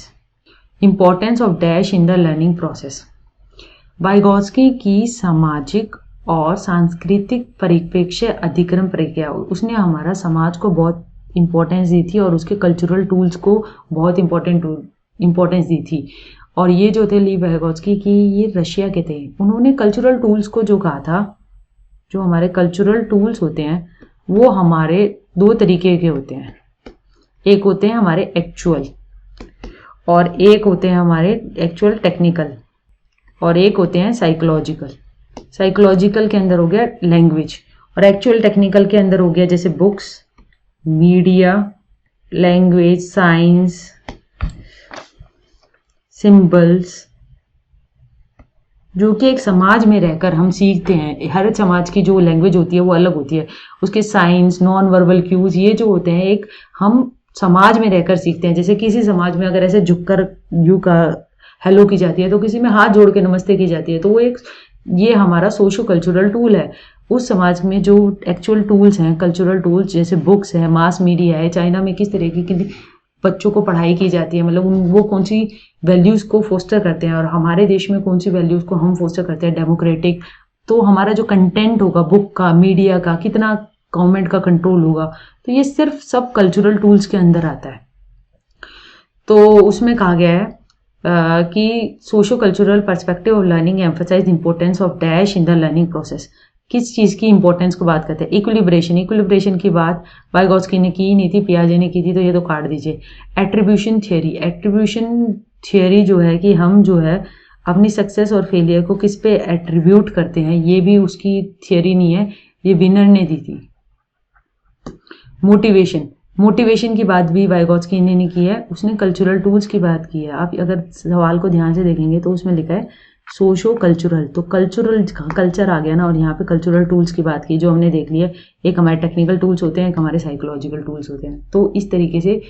importance of dash in the learning process. Vygotsky की सामाजिक और सांस्कृतिक परिप्रेक्ष्य अधिक्रम प्रक्रिया, उसने हमारा समाज को बहुत इंपॉर्टेंस दी थी और उसके कल्चरल टूल्स को बहुत इंपॉर्टेंस दी थी। और ये जो थे लीव वाइगोत्स्की की, ये रशिया के थे। उन्होंने कल्चरल टूल्स को जो कहा था, जो हमारे कल्चरल टूल्स होते हैं वो हमारे 2 तरीके के होते हैं, एक होते हैं हमारे एक्चुअल और एक होते हैं हमारे एक्चुअल टेक्निकल, और एक होते हैं साइकोलॉजिकल। साइकोलॉजिकल के अंदर हो गया लैंग्वेज और एक्चुअल टेक्निकल के अंदर हो गया जैसे books, media, language, science, symbols, जो कि एक समाज में रहकर हम सीखते हैं। हर समाज की जो लैंग्वेज होती है वो अलग होती है, उसके साइंस, नॉन वर्बल क्यूज, ये जो होते हैं एक हम समाज में रहकर सीखते हैं। जैसे किसी समाज में अगर ऐसे झुककर यू का हेलो की जाती है, तो किसी में हाथ जोड़ के नमस्ते की जाती है, तो वो एक ये हमारा सोशो कल्चरल टूल है। उस समाज में जो एक्चुअल टूल्स हैं, कल्चरल टूल्स जैसे बुक्स है, मास मीडिया है, चाइना में किस तरीके की बच्चों को पढ़ाई की जाती है, मतलब वो कौन सी वैल्यूज़ को फोस्टर करते हैं, और हमारे देश में कौन सी वैल्यूज़ को हम फोस्टर करते हैं, डेमोक्रेटिक। तो हमारा जो कंटेंट होगा बुक का, मीडिया का, कितना गवर्नमेंट का कंट्रोल होगा, तो ये सिर्फ सब कल्चरल टूल्स के अंदर आता है। तो उसमें कहा गया है कि socio cultural perspective of learning emphasise importance of dash in the learning process. किस चीज़ की इंपॉर्टेंस को बात करते हैं? इक्विलिब्रेशन की बात वाइगोत्स्की ने की नहीं थी, पियाजे ने की थी, तो ये तो काट दीजिए। एट्रीब्यूशन थियोरी जो है कि हम जो है अपनी सक्सेस और फेलियर को किस पे एट्रीब्यूट करते हैं, ये भी उसकी थियोरी नहीं है, ये विनर ने दी थी। मोटिवेशन की बात भी वाइगोत्स्की ने नहीं की है, उसने कल्चरल टूल्स की बात की है। आप अगर सवाल को ध्यान से देखेंगे तो उसमें लिखा है सोशो कल्चरल, तो कल्चरल कल्चर आ गया ना, और यहाँ पे कल्चरल टूल्स की बात की जो हमने देख लिया। एक हमारे टेक्निकल टूल्स होते हैं, एक हमारे साइकोलॉजिकल टूल्स होते हैं। तो इस तरीके से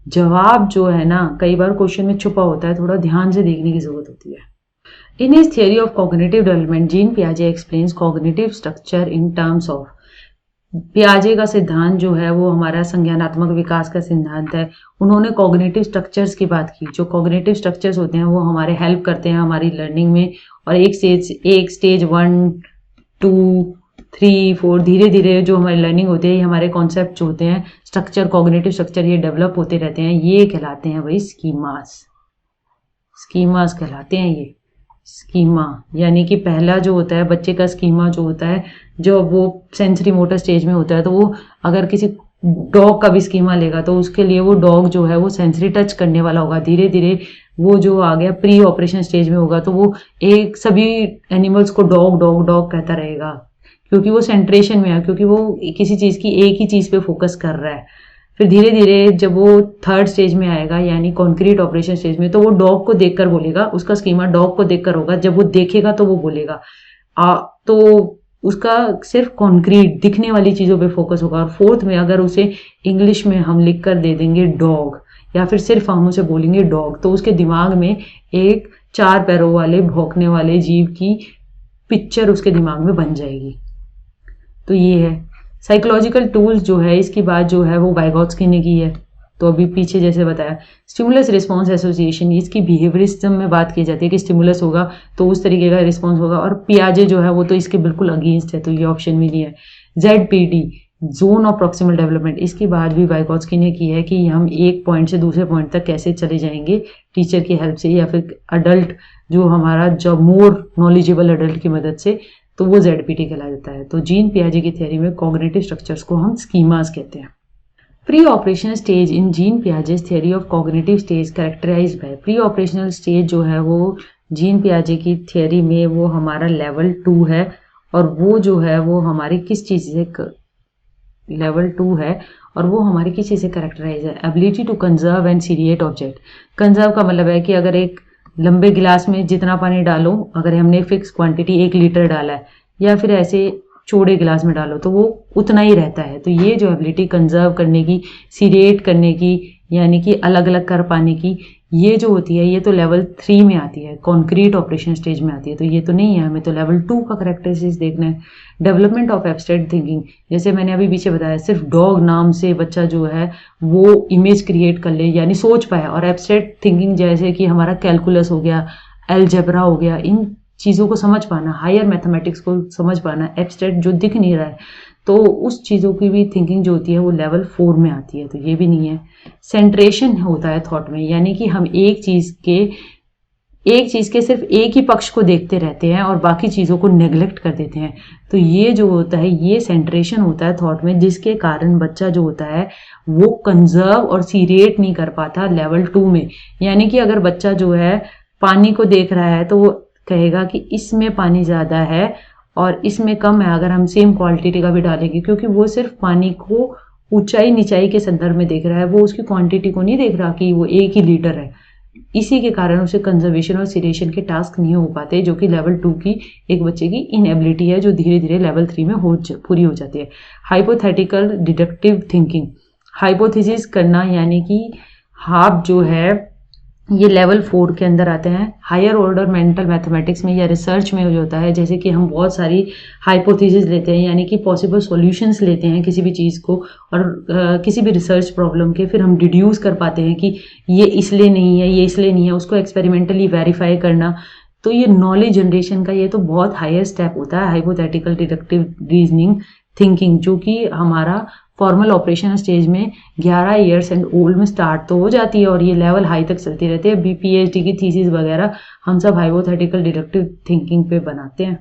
जवाब जो है ना कई बार क्वेश्चन में छुपा होता है, थोड़ा ध्यान से देखने की जरूरत होती है। In his theory of cognitive development, Jean Piaget explains cognitive structure in terms of, पियाजे का सिद्धांत जो है वो हमारा संज्ञानात्मक विकास का सिद्धांत है। उन्होंने कॉग्निटिव स्ट्रक्चर्स की बात की। जो कॉग्निटिव स्ट्रक्चर्स होते हैं वो हमारे हेल्प करते हैं हमारी लर्निंग में, और एक स्टेज 1, 2, 3, 4 धीरे धीरे जो हमारी लर्निंग होती है, ये हमारे कॉन्सेप्ट जो होते हैं स्ट्रक्चर, कॉग्निटिव स्ट्रक्चर, ये डेवलप होते रहते हैं। ये कहलाते हैं भाई स्कीमास। स्कीमास कहलाते हैं ये। स्कीमा यानी कि पहला जो होता है बच्चे का स्कीमा जो होता है, जो वो सेंसरी मोटर स्टेज में होता है, तो वो अगर किसी डॉग का भी स्कीमा लेगा तो उसके लिए वो डॉग जो है वो सेंसरी टच करने वाला होगा। धीरे धीरे वो जो आ गया प्री ऑपरेशन स्टेज में होगा, तो वो एक सभी एनिमल्स को डॉग डॉग डॉग कहता रहेगा, क्योंकि वो सेंट्रेशन में है, क्योंकि वो किसी चीज की एक ही चीज पे फोकस कर रहा है। फिर धीरे धीरे जब वो थर्ड स्टेज में आएगा यानी कॉन्क्रीट ऑपरेशन स्टेज में, तो वो डॉग को देखकर बोलेगा, उसका स्कीमा डॉग को देखकर होगा। जब वो देखेगा तो वो बोलेगा। तो उसका सिर्फ कॉन्क्रीट दिखने वाली चीजों पे फोकस होगा। और फोर्थ में अगर उसे इंग्लिश में हम लिख कर दे देंगे डॉग, या फिर सिर्फ हम उसे बोलेंगे डॉग, तो उसके दिमाग में एक 4 पैरों वाले भौंकने वाले जीव की पिक्चर उसके दिमाग में बन जाएगी। तो ये है साइकोलॉजिकल टूल्स जो है, इसकी बात जो है वो वाइगोत्स्की ने की है। तो अभी पीछे जैसे बताया स्टिमुलस रिस्पॉन्स एसोसिएशन, इसकी बिहेवियरिज्म में बात की जाती है कि स्टिमुलस होगा तो उस तरीके का रिस्पॉन्स होगा। और पियाजे जो है वो तो इसके बिल्कुल अगेंस्ट है, तो ये ऑप्शन भी नहीं है। ZPD zone of proximal development, इसकी बात भी वाइगोत्स्की ने की है कि हम एक पॉइंट से दूसरे पॉइंट तक कैसे चले जाएंगे टीचर की हेल्प से, या फिर अडल्ट जो हमारा जब मोर नॉलेजेबल अडल्ट की मदद से, तो वो ZPD कहला जाता है। तो जीन पियाजे की थ्योरी में कॉग्निटिव स्ट्रक्चर्स को हम स्कीमास कहते हैं। Pre operational stage in Jean Piaget's theory of cognitive stage characterised by, pre operational stage जो है वो जीन पियाजे की थ्योरी में वो हमारा लेवल 2 है। और वो जो है वो हमारी किस चीज से लेवल 2 है, और वो हमारी किस चीज से कैरेक्टराइज है? Ability to conserve and seriate object. Conserve का मतलब है कि अगर एक लंबे गिलास में जितना पानी डालो, अगर हमने फिक्स क्वांटिटी 1 लीटर डाला है, या फिर ऐसे चौड़े गिलास में डालो तो वो उतना ही रहता है। तो ये जो एबिलिटी कंजर्व करने की, सीरिएट करने की, यानी कि अलग अलग कर पाने की, ये जो होती है ये तो लेवल 3 में आती है, कॉन्क्रीट ऑपरेशन स्टेज में आती है। तो ये तो नहीं है, हमें तो लेवल 2 का करेक्टरिस्टिक्स देखना है। डेवलपमेंट ऑफ एब्स्ट्रैक्ट थिंकिंग, जैसे मैंने अभी पीछे बताया, सिर्फ डॉग नाम से बच्चा जो है वो इमेज क्रिएट कर ले यानी सोच पाए। और एब्स्ट्रैक्ट थिंकिंग जैसे कि हमारा कैलकुलस हो गया, अलजेब्रा हो गया, इन चीज़ों को समझ पाना, हायर मैथमेटिक्स को समझ पाना, एब्स्ट्रैक्ट जो दिख नहीं रहा है, तो उस चीज़ों की भी थिंकिंग जो होती है वो लेवल 4 में आती है। तो ये भी नहीं है। सेंट्रेशन होता है थॉट में, यानी कि हम एक चीज़ के सिर्फ एक ही पक्ष को देखते रहते हैं और बाकी चीज़ों को नेग्लेक्ट कर देते हैं। तो ये जो होता है ये सेंट्रेशन होता है थॉट में, जिसके कारण बच्चा जो होता है वो कंजर्व और सीरिएट नहीं कर पाता लेवल 2 में। यानी कि अगर बच्चा जो है पानी को देख रहा है तो वो कहेगा कि इसमें पानी ज़्यादा है और इसमें कम है, अगर हम सेम क्वांटिटी का भी डालेंगे, क्योंकि वो सिर्फ पानी को ऊंचाई निचाई के संदर्भ में देख रहा है, वो उसकी क्वांटिटी को नहीं देख रहा कि वो 1 ही लीटर है। इसी के कारण उसे कंजर्वेशन और सीरेशन के टास्क नहीं हो पाते, जो कि लेवल 2 की एक बच्चे की इनएबिलिटी है, जो धीरे धीरे लेवल 3 में पूरी हो जाती है। हाइपोथेटिकल डिडक्टिव थिंकिंग, हाइपोथेसिस करना, यानी कि आप जो है ये लेवल 4 के अंदर आते हैं। हायर ऑर्डर मेंटल मैथमेटिक्स में या रिसर्च में जो होता है, जैसे कि हम बहुत सारी हाइपोथेसिस लेते हैं, यानी कि पॉसिबल सॉल्यूशंस लेते हैं किसी भी चीज़ को, और किसी भी रिसर्च प्रॉब्लम के फिर हम डिड्यूस कर पाते हैं कि ये इसलिए नहीं है, ये इसलिए नहीं है, उसको एक्सपेरिमेंटली वेरीफाई करना। तो ये नॉलेज जनरेशन का ये तो बहुत हायर स्टेप होता है, हाइपोथेटिकल डिडक्टिव रीजनिंग थिंकिंग, जो कि हमारा फॉर्मल ऑपरेशन स्टेज में 11 ईयर्स एंड ओल्ड में स्टार्ट तो हो जाती है और ये लेवल हाई तक चलती रहती है। PhD की थीसिस वगैरह हम सब हाइपोथेटिकल डिडक्टिव थिंकिंग पे बनाते हैं।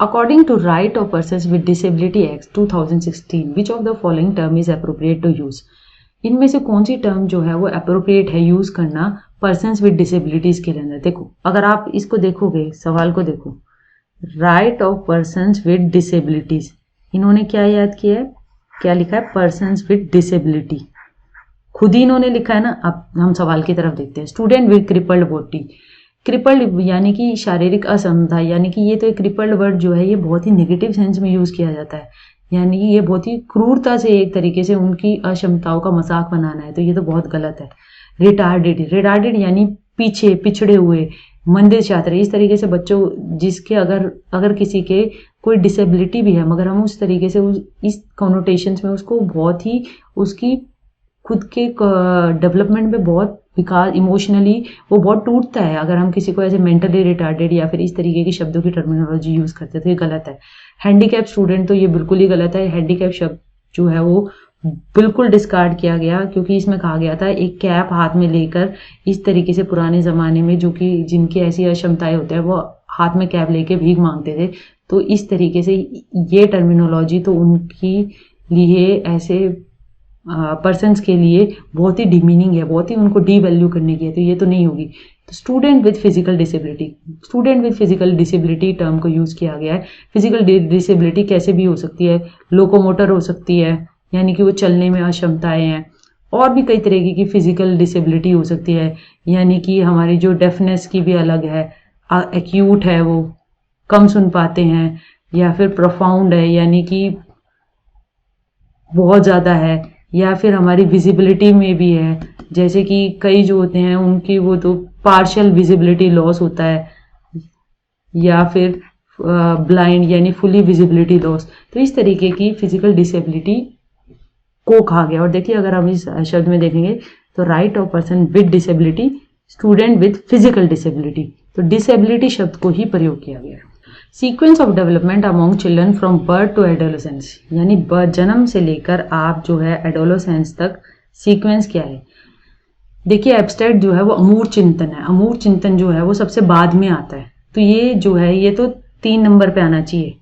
According to right of persons with disability act 2016, which of the following term is appropriate to use? इनमें से कौन सी टर्म जो है वो अप्रोप्रिएट है यूज करना पर्सन्स विद डिसेबिलिटीज के अंदर? देखो, अगर आप इसको देखोगे, सवाल को देखो, right of persons with disabilities, इन्होंने क्या याद किया है? क्या लिखा है, पर्सन्स विद डिसेबिलिटी, खुद ही इन्होंने लिखा है ना। अब हम सवाल की तरफ देखते हैं। Student with crippled body, crippled यानी कि शारीरिक असमता, यानी कि ये तो एक क्रिपल्ड वर्ड जो है ये बहुत ही नेगेटिव सेंस में यूज किया जाता है, यानी कि ये बहुत ही क्रूरता से एक तरीके से उनकी अक्षमताओं का मजाक बनाना है, तो ये तो बहुत गलत है। रिटार्डेड, रिटार्डेड यानी पीछे, पिछड़े हुए, मंदिर छात्र, इस तरीके से बच्चों जिसके अगर किसी के कोई डिसेबिलिटी भी है मगर हम उस तरीके से इस कॉनोटेशंस में उसको बहुत ही उसकी खुद के डेवलपमेंट में बहुत विकास, इमोशनली वो बहुत टूटता है अगर हम किसी को ऐसे मेंटली रिटार्डेड या फिर इस तरीके के शब्दों की टर्मिनोलॉजी यूज करते हैं, तो ये गलत है। हैंडीकैप स्टूडेंट, तो ये बिल्कुल ही गलत है। हैंडीकैप शब्द जो है वो बिल्कुल डिस्कार्ड किया गया, क्योंकि इसमें कहा गया था एक कैप हाथ में लेकर, इस तरीके से पुराने ज़माने में जो कि जिनकी ऐसी अक्षमताएं होते हैं वो हाथ में कैप लेके भीख मांगते थे, तो इस तरीके से ये टर्मिनोलॉजी तो उनकी लिए ऐसे पर्सन्स के लिए बहुत ही डिमीनिंग है, बहुत ही उनको डी वैल्यू करने की है, तो ये तो नहीं होगी। तो student with physical disability, student with physical disability term को यूज़ किया गया है। फिजिकल डिसेबिलिटी कैसे भी हो सकती है, लोकोमोटर हो सकती है, यानी कि वो चलने में अक्षमताएं हैं, और भी कई तरीके की फिजिकल डिसेबिलिटी हो सकती है, यानी कि हमारी जो डेफनेस की भी अलग है, एक्यूट है, वो कम सुन पाते हैं, या फिर प्रोफाउंड है यानी कि बहुत ज़्यादा है, या फिर हमारी विजिबिलिटी में भी है, जैसे कि कई जो होते हैं उनकी वो तो पार्शियल विजिबिलिटी लॉस होता है, या फिर ब्लाइंड यानी फुली विजिबिलिटी लॉस, तो इस तरीके की फिजिकल डिसेबिलिटी को कहा गया। और देखिए अगर हम इस शब्द में देखेंगे तो right of person with disability, student with physical disability, तो डिसेबिलिटी शब्द को ही प्रयोग किया गया। Sequence of development among children from birth to adolescence, यानी जन्म से लेकर आप जो है एडोलेसेंस तक सीक्वेंस क्या है। देखिए एब्स्ट्रैक्ट जो है वो अमूर्त चिंतन है, अमूर्त चिंतन जो है वो सबसे बाद में आता है, तो ये जो है ये तो 3 नंबर पे आना चाहिए।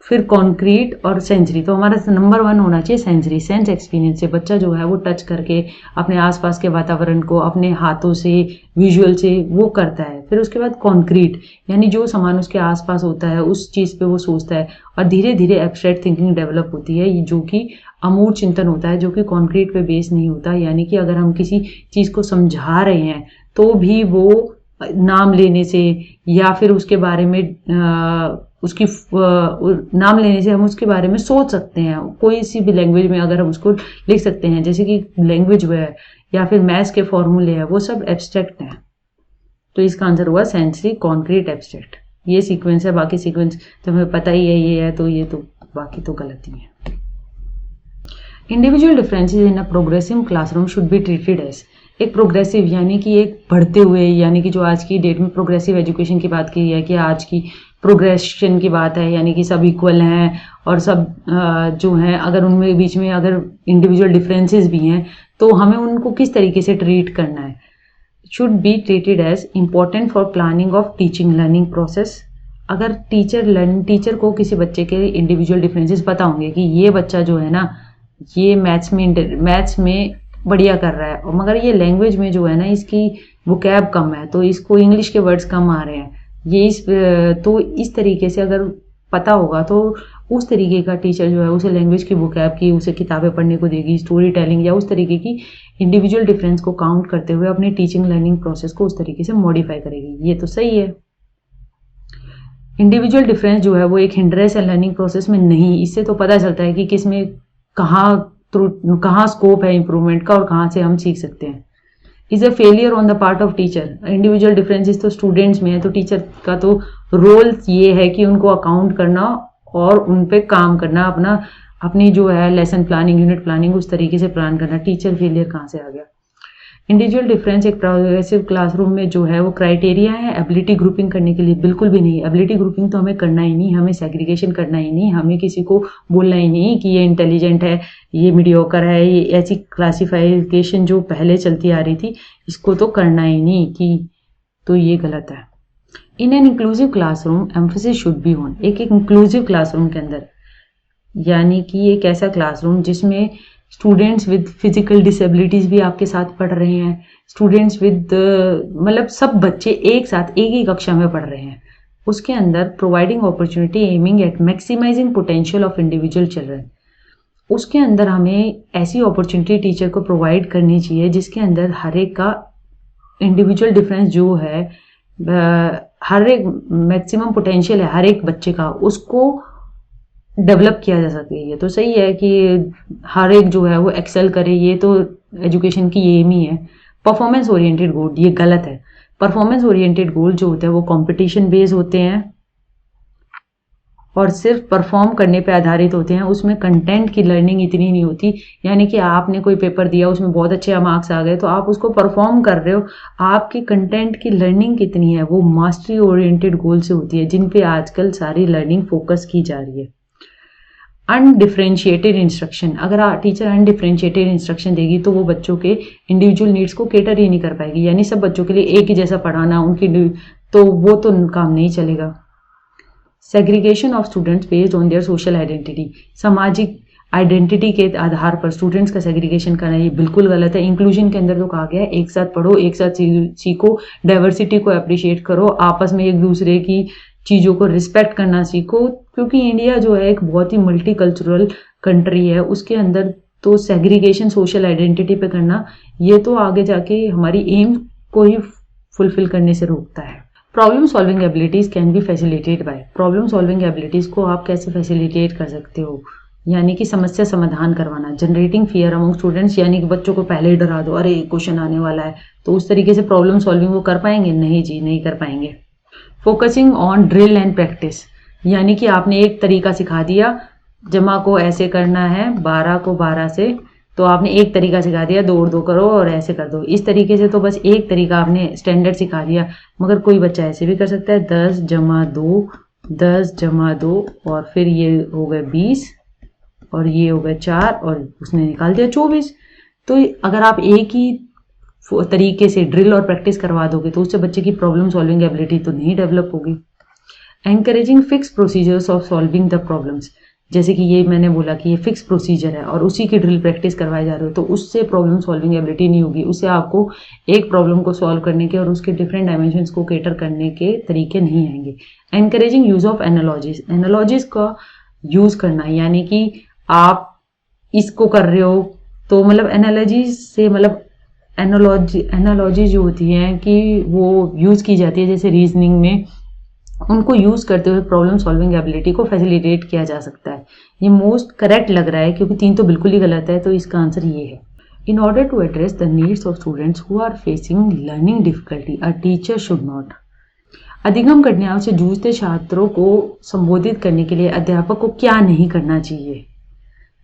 फिर कॉन्क्रीट और सेंसरी, तो हमारा नंबर 1 होना चाहिए सेंसरी, सेंस एक्सपीरियंस से बच्चा जो है वो टच करके अपने आसपास के वातावरण को अपने हाथों से, विजुअल से वो करता है। फिर उसके बाद कॉन्क्रीट, यानी जो सामान उसके आसपास होता है उस चीज़ पे वो सोचता है, और धीरे धीरे एब्स्ट्रैक्ट थिंकिंग डेवलप होती है, जो कि अमूर्त चिंतन होता है, जो कि कॉन्क्रीट पे बेस नहीं होता, यानी कि अगर हम किसी चीज़ को समझा रहे हैं तो भी वो नाम लेने से या फिर उसके बारे में उसकी नाम लेने से हम उसके बारे में सोच सकते हैं, कोई सी भी लैंग्वेज में अगर हम उसको लिख सकते हैं, जैसे कि लैंग्वेज है या फिर मैथ्स के फॉर्मूले हैं, वो सब एब्स्ट्रैक्ट हैं। तो इसका आंसर हुआ सेंसरी, कॉन्क्रीट, एब्स्ट्रैक्ट। ये सीक्वेंस है, बाकी सीक्वेंस तो हमें पता ही है ये है, तो ये तो बाकी तो गलत ही है। Individual differences in a progressive classroom should be treated as, एक प्रोग्रेसिव यानी कि एक बढ़ते हुए, यानी कि जो आज की डेट में प्रोग्रेसिव एजुकेशन की बात की है कि आज की प्रोग्रेशन की बात है, यानी कि सब इक्वल हैं और सब जो हैं अगर उनमें बीच में अगर इंडिविजुअल डिफरेंसेस भी हैं तो हमें उनको किस तरीके से ट्रीट करना है। Should be treated as important for planning of teaching learning process. अगर टीचर को किसी बच्चे के इंडिविजुअल डिफरेंसेस पता होंगे कि ये बच्चा जो है ना ये मैथ्स में बढ़िया कर रहा है, और मगर ये लैंग्वेज में जो है ना इसकी वोकैब कम है, तो इसको इंग्लिश के वर्ड्स कम आ रहे हैं, ये तो इस तरीके से अगर पता होगा तो उस तरीके का टीचर जो है उसे लैंग्वेज की वोकैब की उसे किताबें पढ़ने को देगी, स्टोरी टेलिंग या उस तरीके की इंडिविजुअल डिफरेंस को काउंट करते हुए अपने टीचिंग लर्निंग प्रोसेस को उस तरीके से मॉडिफाई करेगी। ये तो सही है। इंडिविजुअल डिफरेंस जो है वो एक हिंड्रेंस है लर्निंग प्रोसेस में नहीं, इससे तो पता चलता है कि किस में कहाँ स्कोप है इंप्रूवमेंट का और कहाँ से हम सीख सकते हैं। Is a failure on the part of teacher, individual differences तो स्टूडेंट्स में है, तो टीचर का तो रोल ये है कि उनको अकाउंट करना और उन पे काम करना, अपनी जो है लेसन प्लानिंग, यूनिट प्लानिंग उस तरीके से प्लान करना। टीचर फेलियर कहाँ से आ गया। इंडिविजुअल डिफरेंस एक प्रोग्रेसिव क्लासरूम में जो है वो क्राइटेरिया है एबिलिटी ग्रुपिंग करने के लिए, बिल्कुल भी नहीं। एबिलिटी ग्रुपिंग तो हमें करना ही नहीं, हमें सेग्रीगेशन करना ही नहीं, हमें किसी को बोलना ही नहीं कि ये इंटेलिजेंट है, ये मीडियोकर है, ये ऐसी क्लासिफिकेशन जो पहले चलती आ रही थी इसको तो करना ही नहीं कि, तो ये गलत है। In an inclusive classroom emphasis should be on, एक इंक्लूसिव क्लासरूम के अंदर, यानी कि एक ऐसा क्लासरूम जिसमें स्टूडेंट्स विद फिजिकल डिसेबिलिटीज भी आपके साथ पढ़ रहे हैं, स्टूडेंट्स विद मतलब सब बच्चे एक साथ एक ही कक्षा में पढ़ रहे हैं, उसके अंदर providing opportunity aiming at maximising potential of individual children, उसके अंदर हमें ऐसी अपॉर्चुनिटी टीचर को प्रोवाइड करनी चाहिए जिसके अंदर हर एक का इंडिविजुअल डिफरेंस जो है, हर एक मैक्सिमम पोटेंशियल है हर एक बच्चे का, उसको डेवलप किया जा सके। ये तो सही है कि हर एक जो है वो एक्सेल करे, ये तो एजुकेशन की एम ही है। परफॉर्मेंस ओरिएंटेड गोल, ये गलत है। परफॉर्मेंस ओरिएंटेड गोल जो होते हैं वो कंपटीशन बेस्ड होते हैं और सिर्फ परफॉर्म करने पे आधारित होते हैं। उसमें कंटेंट की लर्निंग इतनी नहीं होती, यानी कि आपने कोई पेपर दिया, उसमें बहुत अच्छे मार्क्स आ गए तो आप उसको परफॉर्म कर रहे हो, आपकी कंटेंट की लर्निंग कितनी है वो मास्टरी ओरिएंटेड गोल से होती है, जिन पे आजकल सारी लर्निंग फोकस की जा रही है। अनडिफ्रेंशिएटेड इंस्ट्रक्शन, अगर टीचर अनडिफ्रेंशिएटेड इंस्ट्रक्शन देगी तो वो बच्चों के इंडिविजुअल नीड्स को केटर ही नहीं कर पाएगी, यानी सब बच्चों के लिए एक ही जैसा पढ़ाना उनकी, तो वो तो काम नहीं चलेगा। Segregation of students based on their social identity, सामाजिक आइडेंटिटी के आधार पर स्टूडेंट्स का सेग्रीगेशन करना ये बिल्कुल गलत है। इंक्लूजन के अंदर तो कहा गया है एक साथ पढ़ो, एक साथ सीखो, डाइवर्सिटी को अप्रिशिएट करो, आपस में एक दूसरे की चीज़ों को रिस्पेक्ट करना सीखो, क्योंकि इंडिया जो है एक बहुत ही मल्टी कल्चरल कंट्री है, उसके अंदर तो सेग्रीगेशन सोशल आइडेंटिटी पे करना ये तो आगे जाके हमारी एम को ही फुलफिल करने से रोकता है। Problem solving abilities can be facilitate by, problem solving abilities को आप कैसे फैसिलिटेट कर सकते हो, यानी कि समस्या समाधान करवाना। जनरेटिंग फियर अमंग स्टूडेंट्स, यानी कि बच्चों को पहले ही डरा दो, अरे क्वेश्चन आने वाला है, तो उस तरीके से प्रॉब्लम सॉल्विंग वो कर पाएंगे? नहीं जी, नहीं कर पाएंगे। Focusing on drill and practice, यानी कि आपने एक तरीका सिखा दिया, जमा को ऐसे करना है 12 को 12 से, तो आपने एक तरीका सिखा दिया, 2 और 2 करो और ऐसे कर दो, इस तरीके से तो बस एक तरीका आपने स्टैंडर्ड सिखा दिया। मगर कोई बच्चा ऐसे भी कर सकता है, 10 जमा 2, 10 जमा 2 और फिर ये हो गए 20 और ये हो गए 4 और उसने निकाल दिया 24। तो अगर आप एक ही तरीके से ड्रिल और प्रैक्टिस करवा दोगे तो उससे बच्चे की प्रॉब्लम सॉल्विंग एबिलिटी तो नहीं डेवलप होगी। Encouraging fix procedures of solving the problems, जैसे कि ये मैंने बोला कि ये फिक्स प्रोसीजर है और उसी की ड्रिल प्रैक्टिस करवाए जा रहे हो, तो उससे प्रॉब्लम सॉल्विंग एबिलिटी नहीं होगी। उससे आपको एक प्रॉब्लम को सॉल्व करने के और उसके डिफरेंट डायमेंशंस को कैटर करने के तरीके नहीं आएंगे। Encouraging use of analogies, analogies का यूज करना, यानी कि आप इसको कर रहे हो तो मतलब एनालॉजीज से मतलब एनालॉजी जो होती हैं कि वो यूज़ की जाती है, जैसे रीजनिंग में, उनको यूज़ करते हुए प्रॉब्लम सॉल्विंग एबिलिटी को फैसिलिटेट किया जा सकता है। ये मोस्ट करेक्ट लग रहा है क्योंकि 3 तो बिल्कुल ही गलत है, तो इसका आंसर ये है। In order to address the needs of students who are facing learning difficulty, a teacher should not, अधिगम कठिनाइयों से जूझते छात्रों को संबोधित करने के लिए अध्यापक को क्या नहीं करना चाहिए?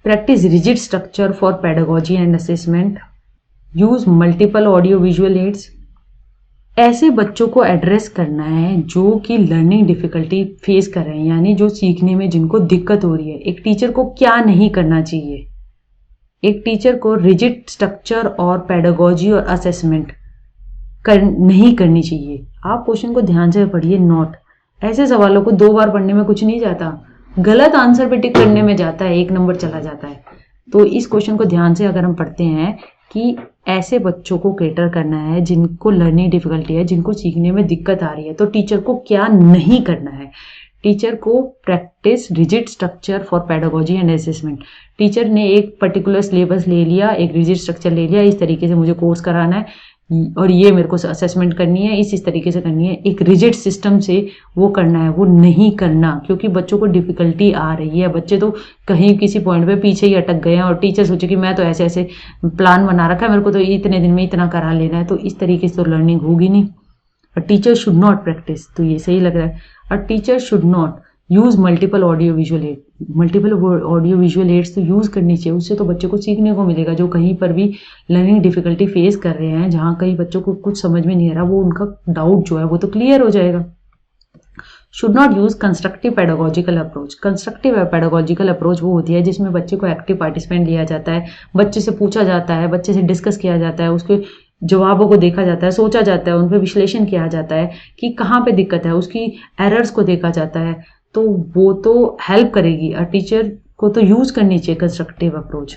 Practice rigid structure for pedagogy and assessment, use multiple audio visual aids. ऐसे बच्चों को एड्रेस करना है जो कि लर्निंग डिफिकल्टी फेस कर रहे हैं, यानी जो सीखने में जिनको दिक्कत हो रही है। एक टीचर को क्या नहीं करना चाहिए? एक टीचर को रिजिड स्ट्रक्चर और पेडागोजी और असेसमेंट नहीं करनी चाहिए। आप क्वेश्चन को ध्यान से पढ़िए, नोट। ऐसे सवालों को 2 बार पढ़ने में कुछ नहीं जाता, गलत आंसर पे टिक करने में जाता है, 1 नंबर चला जाता है। तो इस क्वेश्चन को ध्यान से अगर हम पढ़ते हैं कि ऐसे बच्चों को कैटर करना है जिनको लर्निंग डिफिकल्टी है, जिनको सीखने में दिक्कत आ रही है, तो टीचर को क्या नहीं करना है? टीचर को practice rigid structure for pedagogy and assessment. Teacher ने एक पर्टिकुलर सिलेबस ले लिया, एक रिजिड स्ट्रक्चर ले लिया, इस तरीके से मुझे कोर्स कराना है और ये मेरे को असेसमेंट करनी है, इस तरीके से करनी है, एक रिजिड सिस्टम से वो करना है, वो नहीं करना। क्योंकि बच्चों को डिफिकल्टी आ रही है, बच्चे तो कहीं किसी पॉइंट पे पीछे ही अटक गए हैं और टीचर सोचे कि मैं तो ऐसे ऐसे प्लान बना रखा है, मेरे को तो इतने दिन में इतना करा लेना है, तो इस तरीके से तो लर्निंग होगी नहीं। और टीचर शुड नॉट प्रैक्टिस, तो ये सही लग रहा है। और teacher should not use multiple audio visual add, multiple audio visual aids तो यूज़ करनी चाहिए, उससे तो बच्चे को सीखने को मिलेगा। जो कहीं पर भी लर्निंग डिफिकल्टी फेस कर रहे हैं, जहाँ कई बच्चों को कुछ समझ में नहीं आ रहा, वो उनका डाउट जो है वो तो क्लियर हो जाएगा। Should not use constructive pedagogical approach. Constructive pedagogical approach वो होती है जिसमें बच्चे को एक्टिव पार्टिसिपेंट लिया जाता है, बच्चे से पूछा जाता है, बच्चे से डिस्कस किया जाता है, उसके जवाबों को देखा जाता है, सोचा जाता है, उन पर विश्लेषण किया जाता है कि कहाँ पे दिक्कत है, उसकी एरर्स को देखा जाता है, तो वो तो हेल्प करेगी। और टीचर को तो यूज करनी चाहिए constructive approach.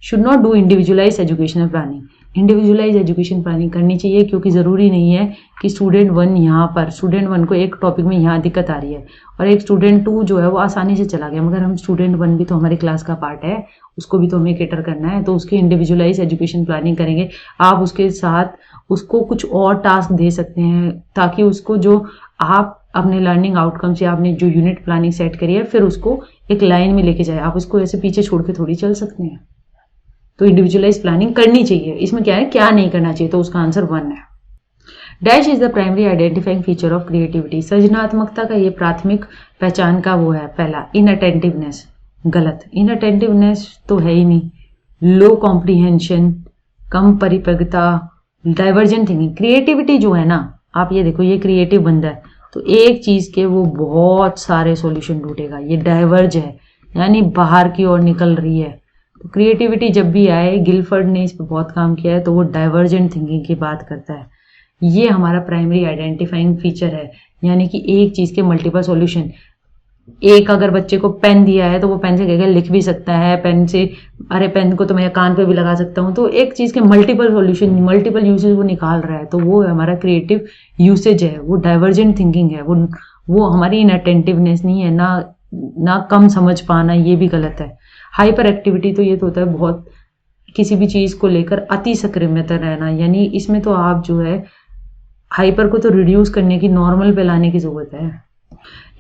Should not do individualise educational planning. Individualise education planning करनी चाहिए, क्योंकि ज़रूरी नहीं है कि स्टूडेंट 1 यहाँ पर, स्टूडेंट 1 को एक टॉपिक में यहाँ दिक्कत आ रही है और एक स्टूडेंट 2 जो है वो आसानी से चला गया, मगर हम स्टूडेंट 1 भी तो हमारी क्लास का पार्ट है, उसको भी तो हमें केटर करना है। तो उसकी इंडिविजुअलाइज एजुकेशन प्लानिंग करेंगे। आप उसके साथ उसको कुछ और टास्क दे सकते हैं ताकि उसको जो आप अपने लर्निंग आउटकम से आपने जो यूनिट प्लानिंग सेट करी है फिर उसको एक लाइन में लेके जाए। आप उसको ऐसे पीछे छोड़ के थोड़ी चल सकते हैं। तो इंडिविजुअलाइज प्लानिंग करनी चाहिए। इसमें क्या है, क्या नहीं करना चाहिए, तो उसका आंसर 1 है। Dash is the primary identifying feature of creativity. सृजनात्मकता का ये प्राथमिक पहचान का वो है पहला, इनअटेंटिवनेस। गलत, इनअटेंटिवनेस तो है ही नहीं। लो कॉम्प्रीहेंशन, कम परिपक्वता, डाइवर्जेंट थिंकिंग। क्रिएटिविटी जो है ना, आप ये देखो, ये क्रिएटिव बंदा है तो एक चीज के वो बहुत सारे सॉल्यूशन ढूंढेगा। ये डाइवर्ज है यानी बाहर की ओर निकल रही है। तो क्रिएटिविटी जब भी आए, गिलफर्ड ने इस पर बहुत काम किया है, तो वो डाइवर्जेंट थिंकिंग की बात करता है। ये हमारा प्राइमरी आइडेंटिफाइंग फीचर है, यानी कि एक चीज के मल्टीपल सॉल्यूशन। एक अगर बच्चे को पेन दिया है तो वो पेन से क्या लिख भी सकता है, पेन से, अरे पेन को तो मैं कान पे भी लगा सकता हूँ। तो एक चीज के मल्टीपल सॉल्यूशन, मल्टीपल यूसेज वो निकाल रहा है, तो वो हमारा क्रिएटिव यूसेज है। वो डाइवर्जेंट थिंकिंग है, वो हमारी इनअटेंटिवनेस नहीं है, ना कम समझ पाना, ये भी गलत है। हाइपर एक्टिविटी तो ये तो होता है बहुत किसी भी चीज को लेकर अति सक्रियता रहना, यानी इसमें तो आप जो है हाइपर को तो रिड्यूस करने की, नॉर्मल पे लाने की जरूरत है।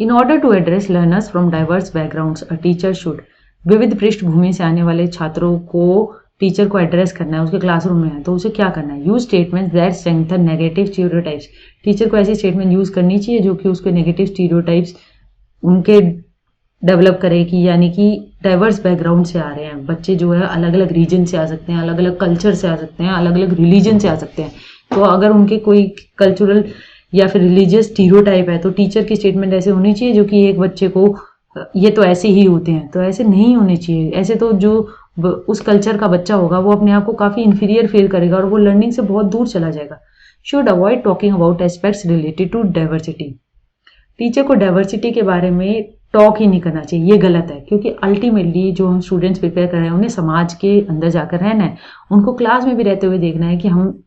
In order to address learners from diverse backgrounds, a teacher should. विविध पृष्ठभूमि से आने वाले छात्रों को टीचर को एड्रेस करना है, उसके क्लासरूम में है तो उसे क्या करना है, use statements that strengthen negative stereotypes. Teacher को ऐसी स्टेटमेंट यूज करनी चाहिए जो कि उसके नेगेटिव स्टीरियोटाइप्स उनके डेवलप करेगी, यानी कि डाइवर्स बैकग्राउंड से आ रहे हैं बच्चे जो है, अलग अलग रीजन से आ सकते हैं, अलग अलग कल्चर से आ सकते हैं, अलग अलग रिलीजन से आ सकते हैं। तो अगर उनके कोई कल्चरल या फिर रिलीजियस स्टीरियोटाइप है तो टीचर की स्टेटमेंट ऐसे होनी चाहिए जो कि एक बच्चे को, ये तो ऐसे ही होते हैं, तो ऐसे नहीं होने चाहिए। ऐसे तो जो उस कल्चर का बच्चा होगा वो अपने आप को काफी इंफीरियर फील करेगा और वो लर्निंग से बहुत दूर चला जाएगा। Should avoid talking about aspects related to diversity. Teacher को डाइवर्सिटी के बारे में टॉक ही नहीं करना चाहिए, ये गलत है, क्योंकि अल्टीमेटली जो हम स्टूडेंट्स प्रिपेयर कर रहे हैं उन्हें समाज के अंदर जाकर रहना है। उनको क्लास में भी रहते हुए देखना है कि हम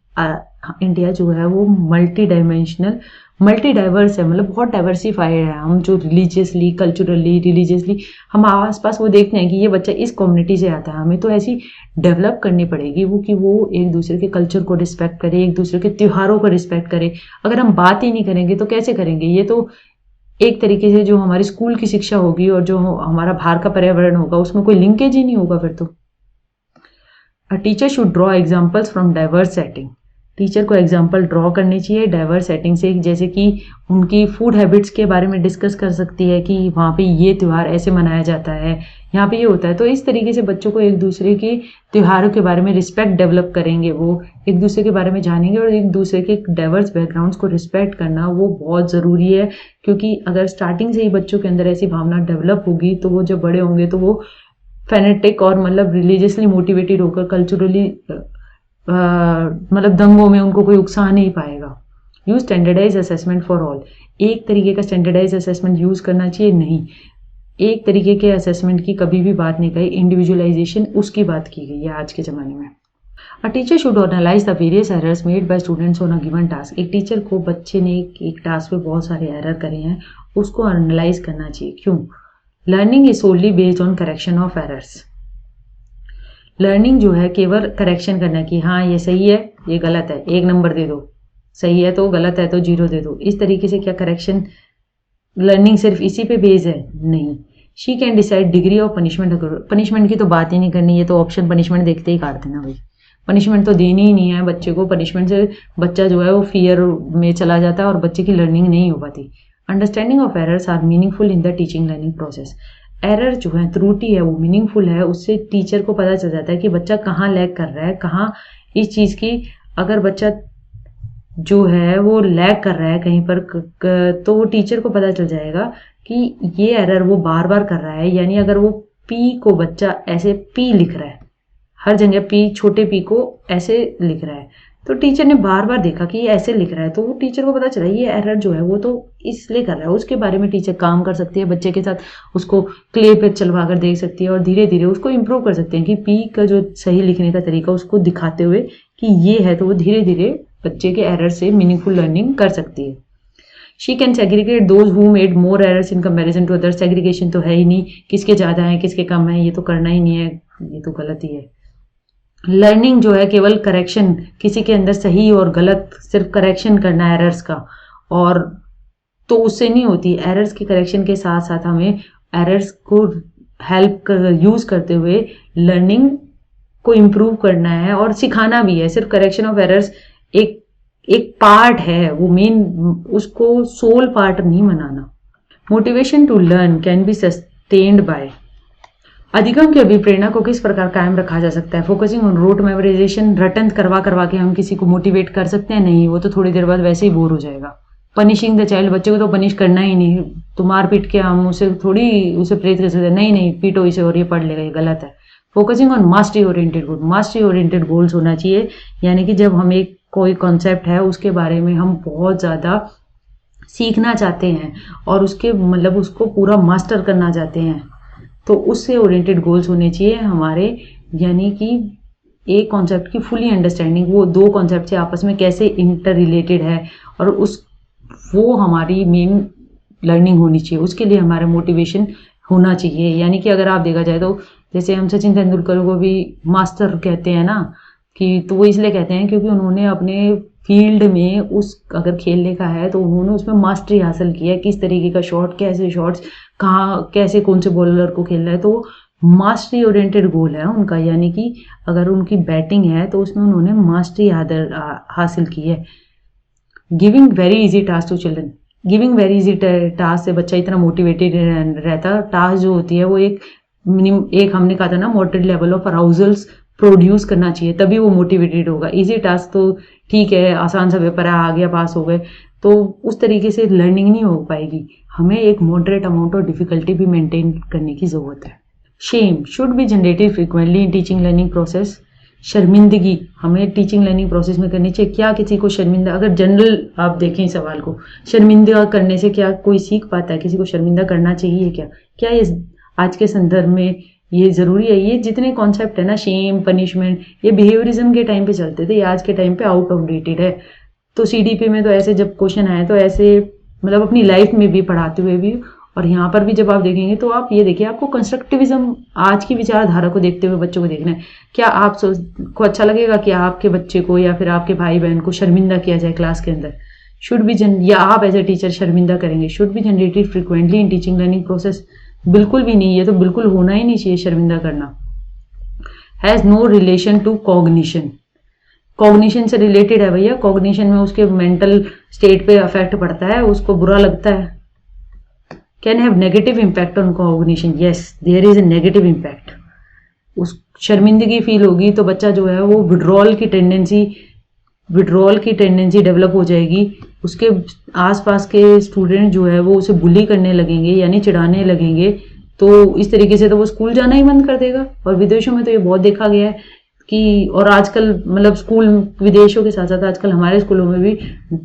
इंडिया जो है वो मल्टी डायमेंशनल, मल्टी डाइवर्स है, मतलब बहुत डाइवर्सिफाइड है। हम जो रिलीजियसली, कल्चरली, रिलीजियसली हम आसपास वो देखते हैं कि ये बच्चा इस कम्युनिटी से आता है, हमें तो ऐसी डेवलप करनी पड़ेगी वो कि वो एक दूसरे के कल्चर को रिस्पेक्ट करे, एक दूसरे के त्योहारों को रिस्पेक्ट करे। अगर हम बात ही नहीं करेंगे तो कैसे करेंगे? ये तो एक तरीके से जो हमारी स्कूल की शिक्षा होगी और जो हमारा बाहर का पर्यावरण होगा उसमें कोई लिंकेज ही नहीं होगा फिर तो। अ teacher should draw examples from diverse setting. Teacher को एग्जाम्पल ड्रॉ करनी चाहिए डाइवर्स सेटिंग से, जैसे कि उनकी फूड हैबिट्स के बारे में डिस्कस कर सकती है कि वहाँ पे ये त्यौहार ऐसे मनाया जाता है, यहाँ पे ये होता है। तो इस तरीके से बच्चों को एक दूसरे के त्योहारों के बारे में रिस्पेक्ट डेवलप करेंगे, वो एक दूसरे के बारे में जानेंगे और एक दूसरे के डाइवर्स बैकग्राउंड्स को रिस्पेक्ट करना वो बहुत ज़रूरी है। क्योंकि अगर स्टार्टिंग से ही बच्चों के अंदर ऐसी भावना डेवलप होगी तो वो जब बड़े होंगे तो वो फेनेटिक और मतलब रिलीजियसली मोटिवेटेड होकर कल्चरली मतलब दंगों में उनको कोई उकसा नहीं पाएगा। Use standardise assessment for all. एक तरीके का स्टैंडर्डाइज असेसमेंट यूज करना चाहिए, नहीं एक तरीके के असेसमेंट की कभी भी बात नहीं कही, इंडिविजुअलाइजेशन उसकी बात की गई है आज के ज़माने में। अ teacher should analyse the various errors made by students on a given task. एक टीचर को बच्चे ने एक टास्क पे बहुत सारे एरर करे हैं, उसको एनालाइज करना चाहिए। क्यों? Learning is solely based on correction of errors. Learning जो है केवल करेक्शन करना कि हाँ ये सही है, ये गलत है, 1 नंबर दे दो, सही है तो, गलत है तो 0 दे दो। इस तरीके से क्या करेक्शन लर्निंग सिर्फ इसी पे बेस है? नहीं। She can decide degree of punishment. Punishment की तो बात ही नहीं करनी, ये तो ऑप्शन पनिशमेंट देखते ही काट देना भाई। पनिशमेंट तो देनी ही नहीं है बच्चे को। पनिशमेंट से बच्चा जो है वो फियर में चला जाता है और बच्चे की लर्निंग नहीं हो पाती। Understanding of errors are meaningful in the teaching learning process. Error जो है, त्रुटि है, वो मीनिंगफुल है, उससे टीचर को पता चल जाता है कि बच्चा कहाँ लैग कर रहा है, कहाँ इस चीज़ की, अगर बच्चा जो है वो लैग कर रहा है कहीं पर तो वो टीचर को पता चल जाएगा कि ये एरर वो बार बार कर रहा है। यानी अगर वो पी को बच्चा ऐसे पी लिख रहा है, हर जगह पी, छोटे पी को ऐसे लिख रहा है, तो टीचर ने बार बार देखा कि ये ऐसे लिख रहा है, तो वो टीचर को पता चला ये एरर जो है वो तो इसलिए कर रहा है। उसके बारे में टीचर काम कर सकती है, बच्चे के साथ उसको क्ले पे चलवा कर देख सकती है और धीरे धीरे उसको इम्प्रूव कर सकते हैं कि पी का जो सही लिखने का तरीका उसको दिखाते हुए कि ये है, तो वो धीरे धीरे बच्चे के एरर से मीनिंगफुल लर्निंग कर सकती है। She can segregate those who made more errors in comparison to others. Segregation तो है ही नहीं, किसके ज़्यादा हैं किसके कम हैं, ये तो करना ही नहीं है, ये तो गलत ही है। लर्निंग जो है केवल करेक्शन, किसी के अंदर सही और गलत सिर्फ करेक्शन करना एरर्स का, और तो उससे नहीं होती। एरर्स के करेक्शन के साथ साथ हमें एरर्स को हेल्प यूज करते हुए लर्निंग को इम्प्रूव करना है और सिखाना भी है। सिर्फ करेक्शन ऑफ एरर्स एक पार्ट है, वो मेन, उसको सोल पार्ट नहीं बनाना। Motivation to learn can be sustained by. अधिगम की अभिप्रेरणा को किस प्रकार कायम रखा जा सकता है? Focusing on rote memorisation. रटन करवा के हम किसी को मोटिवेट कर सकते हैं? नहीं, वो तो थोड़ी देर बाद वैसे ही बोर हो जाएगा। पनिशिंग द चाइल्ड, बच्चे को तो पनिश करना ही नहीं, तो मार पीट के हम उसे थोड़ी उसे प्रेरित कर सकते हैं, नहीं पीटो इसे और ये पढ़ लेगा, ये गलत है। Focusing on mastery oriented goal. Mastery oriented goals होना चाहिए, यानी कि जब हम एक कोई कॉन्सेप्ट है उसके बारे में हम बहुत ज़्यादा सीखना चाहते हैं और उसके मतलब उसको पूरा मास्टर करना चाहते हैं, तो उससे ओरिएंटेड गोल्स होने चाहिए हमारे, यानी कि एक कॉन्सेप्ट की फुली अंडरस्टैंडिंग, वो दो कॉन्सेप्ट से आपस में कैसे इंटर रिलेटेड है, और वो हमारी मेन लर्निंग होनी चाहिए। उसके लिए हमारा मोटिवेशन होना चाहिए। यानी कि अगर आप देखा जाए तो जैसे हम सचिन तेंदुलकर को भी मास्टर कहते हैं ना, कि तो वो इसलिए कहते हैं क्योंकि उन्होंने अपने फील्ड में अगर खेलने का है तो उन्होंने उसमें मास्टरी हासिल की है, किस तरीके का शॉट, कैसे शॉट्स, कहाँ कैसे कौन से बॉलर को खेलना है, तो मास्टरी ओरिएंटेड गोल है उनका। यानी कि अगर उनकी बैटिंग है तो उसमें उन्होंने मास्टरी हासिल की है। Giving very easy task to children. Giving very easy task से बच्चा इतना मोटिवेटेड रहता। टास्क जो होती है वो एक हमने कहा था ना, मॉडरेट लेवल ऑफ अराउजल्स प्रोड्यूस करना चाहिए, तभी वो मोटिवेटेड होगा। इजी टास्क तो ठीक है, आसान सा पेपर है, आ गया, पास हो गए, तो उस तरीके से लर्निंग नहीं हो पाएगी। हमें एक मॉडरेट अमाउंट ऑफ डिफिकल्टी भी मेंटेन करने की जरूरत है। Shame should be generated frequently in teaching learning process. शर्मिंदगी हमें टीचिंग लर्निंग प्रोसेस में करनी चाहिए। क्या किसी को शर्मिंदा, अगर जनरल आप देखें सवाल को, शर्मिंदा करने से क्या कोई सीख पाता है? किसी को शर्मिंदा करना चाहिए क्या ये आज के संदर्भ में ये जरूरी है? ये जितने कॉन्सेप्ट है ना, शेम, पनिशमेंट, ये बिहेवियरिज्म के टाइम पे चलते थे, ये आज के टाइम पे आउट ऑफ डेटेड है। तो सीडीपी में तो ऐसे जब क्वेश्चन आए तो ऐसे मतलब अपनी लाइफ में भी पढ़ाते हुए भी, और यहाँ पर भी जब आप देखेंगे तो आप ये देखिए, आपको कंस्ट्रक्टिविज्म आज की विचारधारा को देखते हुए बच्चों को देखना है। क्या को अच्छा लगेगा कि आपके बच्चे को या फिर आपके भाई बहन को शर्मिंदा किया जाए क्लास के अंदर? शुड बी या आप एज ए टीचर शर्मिंदा करेंगे? Should be generated frequently in teaching learning process. बिल्कुल भी नहीं, ये तो बिल्कुल होना ही नहीं चाहिए शर्मिंदा करना। Has no relation to cognition. Cognition से रिलेटेड है भैया, कॉग्निशन में उसके मेंटल स्टेट पे अफेक्ट पड़ता है, उसको बुरा लगता है। Can have negative impact on cognition. Yes, there is a negative impact. उस शर्मिंदगी फील होगी तो बच्चा जो है वो विड्रॉल की टेंडेंसी डेवलप हो जाएगी। उसके आसपास के स्टूडेंट जो है वो उसे बुली करने लगेंगे, यानी चिढ़ाने लगेंगे, तो इस तरीके से तो वो स्कूल जाना ही बंद कर देगा। और विदेशों में तो ये बहुत देखा गया है कि, और आजकल मतलब स्कूल विदेशों के साथ साथ आजकल हमारे स्कूलों में भी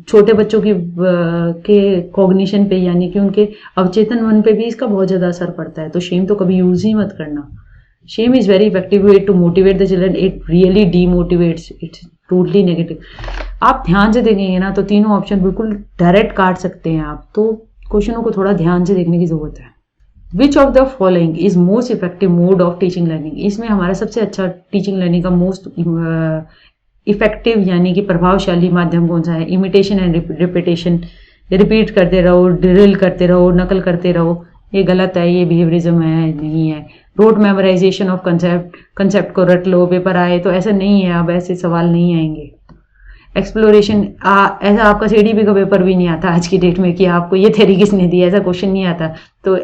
छोटे बच्चों के कॉग्निशन पे, यानी कि उनके अवचेतन मन पे भी इसका बहुत ज़्यादा असर पड़ता है। तो शेम तो कभी यूज ही मत करना। Shame is very effective way to motivate the children, it really demotivates, it's totally negative. आप ध्यान से देखेंगे ना तो तीनों ऑप्शन बिल्कुल डायरेक्ट काट सकते हैं आप, तो क्वेश्चनों को थोड़ा ध्यान से देखने की जरूरत है। विच of the following is most effective mode of teaching learning. इसमें हमारा सबसे अच्छा टीचिंग लर्निंग का मोस्ट इफेक्टिव यानी कि प्रभावशाली माध्यम कौन सा है? Imitation and repetition. रिपीट करते रहो, ड्रिल करते रहो, नकल करते रहो, ये गलत है, ये बिहेवियरिज्म है, नहीं है। रोट मेमोराइजेशन ऑफ कंसेप्ट को रट लो, पेपर आए तो ऐसा नहीं है, अब ऐसे सवाल नहीं आएंगे। एक्सप्लोरेशन, ऐसा आपका सीडीपी का पेपर भी नहीं आता आज की डेट में कि आपको ये थ्योरी किसने दी, ऐसा क्वेश्चन नहीं आता। तो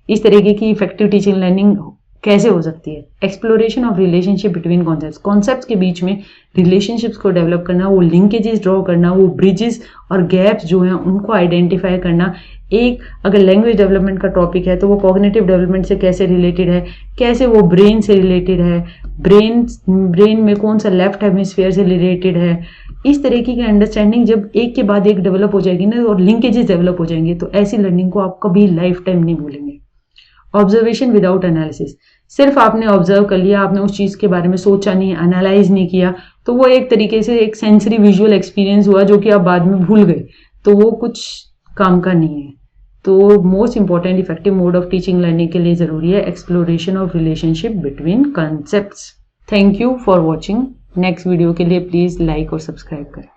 इस तरीके की इफेक्टिव टीचिंग लर्निंग कैसे हो सकती है? Exploration of relationship between concepts के बीच में रिलेशनशिप्स को डेवलप करना, वो लिंकेजेस ड्रॉ करना, वो ब्रिजेस और गैप्स जो हैं उनको आइडेंटिफाई करना। एक अगर लैंग्वेज डेवलपमेंट का टॉपिक है तो वो कॉग्निटिव डेवलपमेंट से कैसे रिलेटेड है, कैसे वो ब्रेन से रिलेटेड है, ब्रेन में कौन सा लेफ्ट हेमिस्फीयर से रिलेटेड है। इस तरीके की अंडरस्टैंडिंग जब एक के बाद एक डेवलप हो जाएगी ना, और लिंकेजेस डेवलप हो जाएंगे, तो ऐसी लर्निंग को आप कभी लाइफ टाइम नहीं भूलेंगे। ऑब्जर्वेशन विदाउट एनालिसिस, सिर्फ आपने ऑब्जर्व कर लिया, आपने उस चीज़ के बारे में सोचा नहीं, एनालाइज नहीं किया, तो वो एक तरीके से एक सेंसरी विजुअल एक्सपीरियंस हुआ जो कि आप बाद में भूल गए, तो वो कुछ काम का नहीं है। तो most important effective mode of teaching learning के लिए जरूरी है exploration of relationship between concepts. Thank you for watching. Next video के लिए प्लीज लाइक और सब्सक्राइब करें।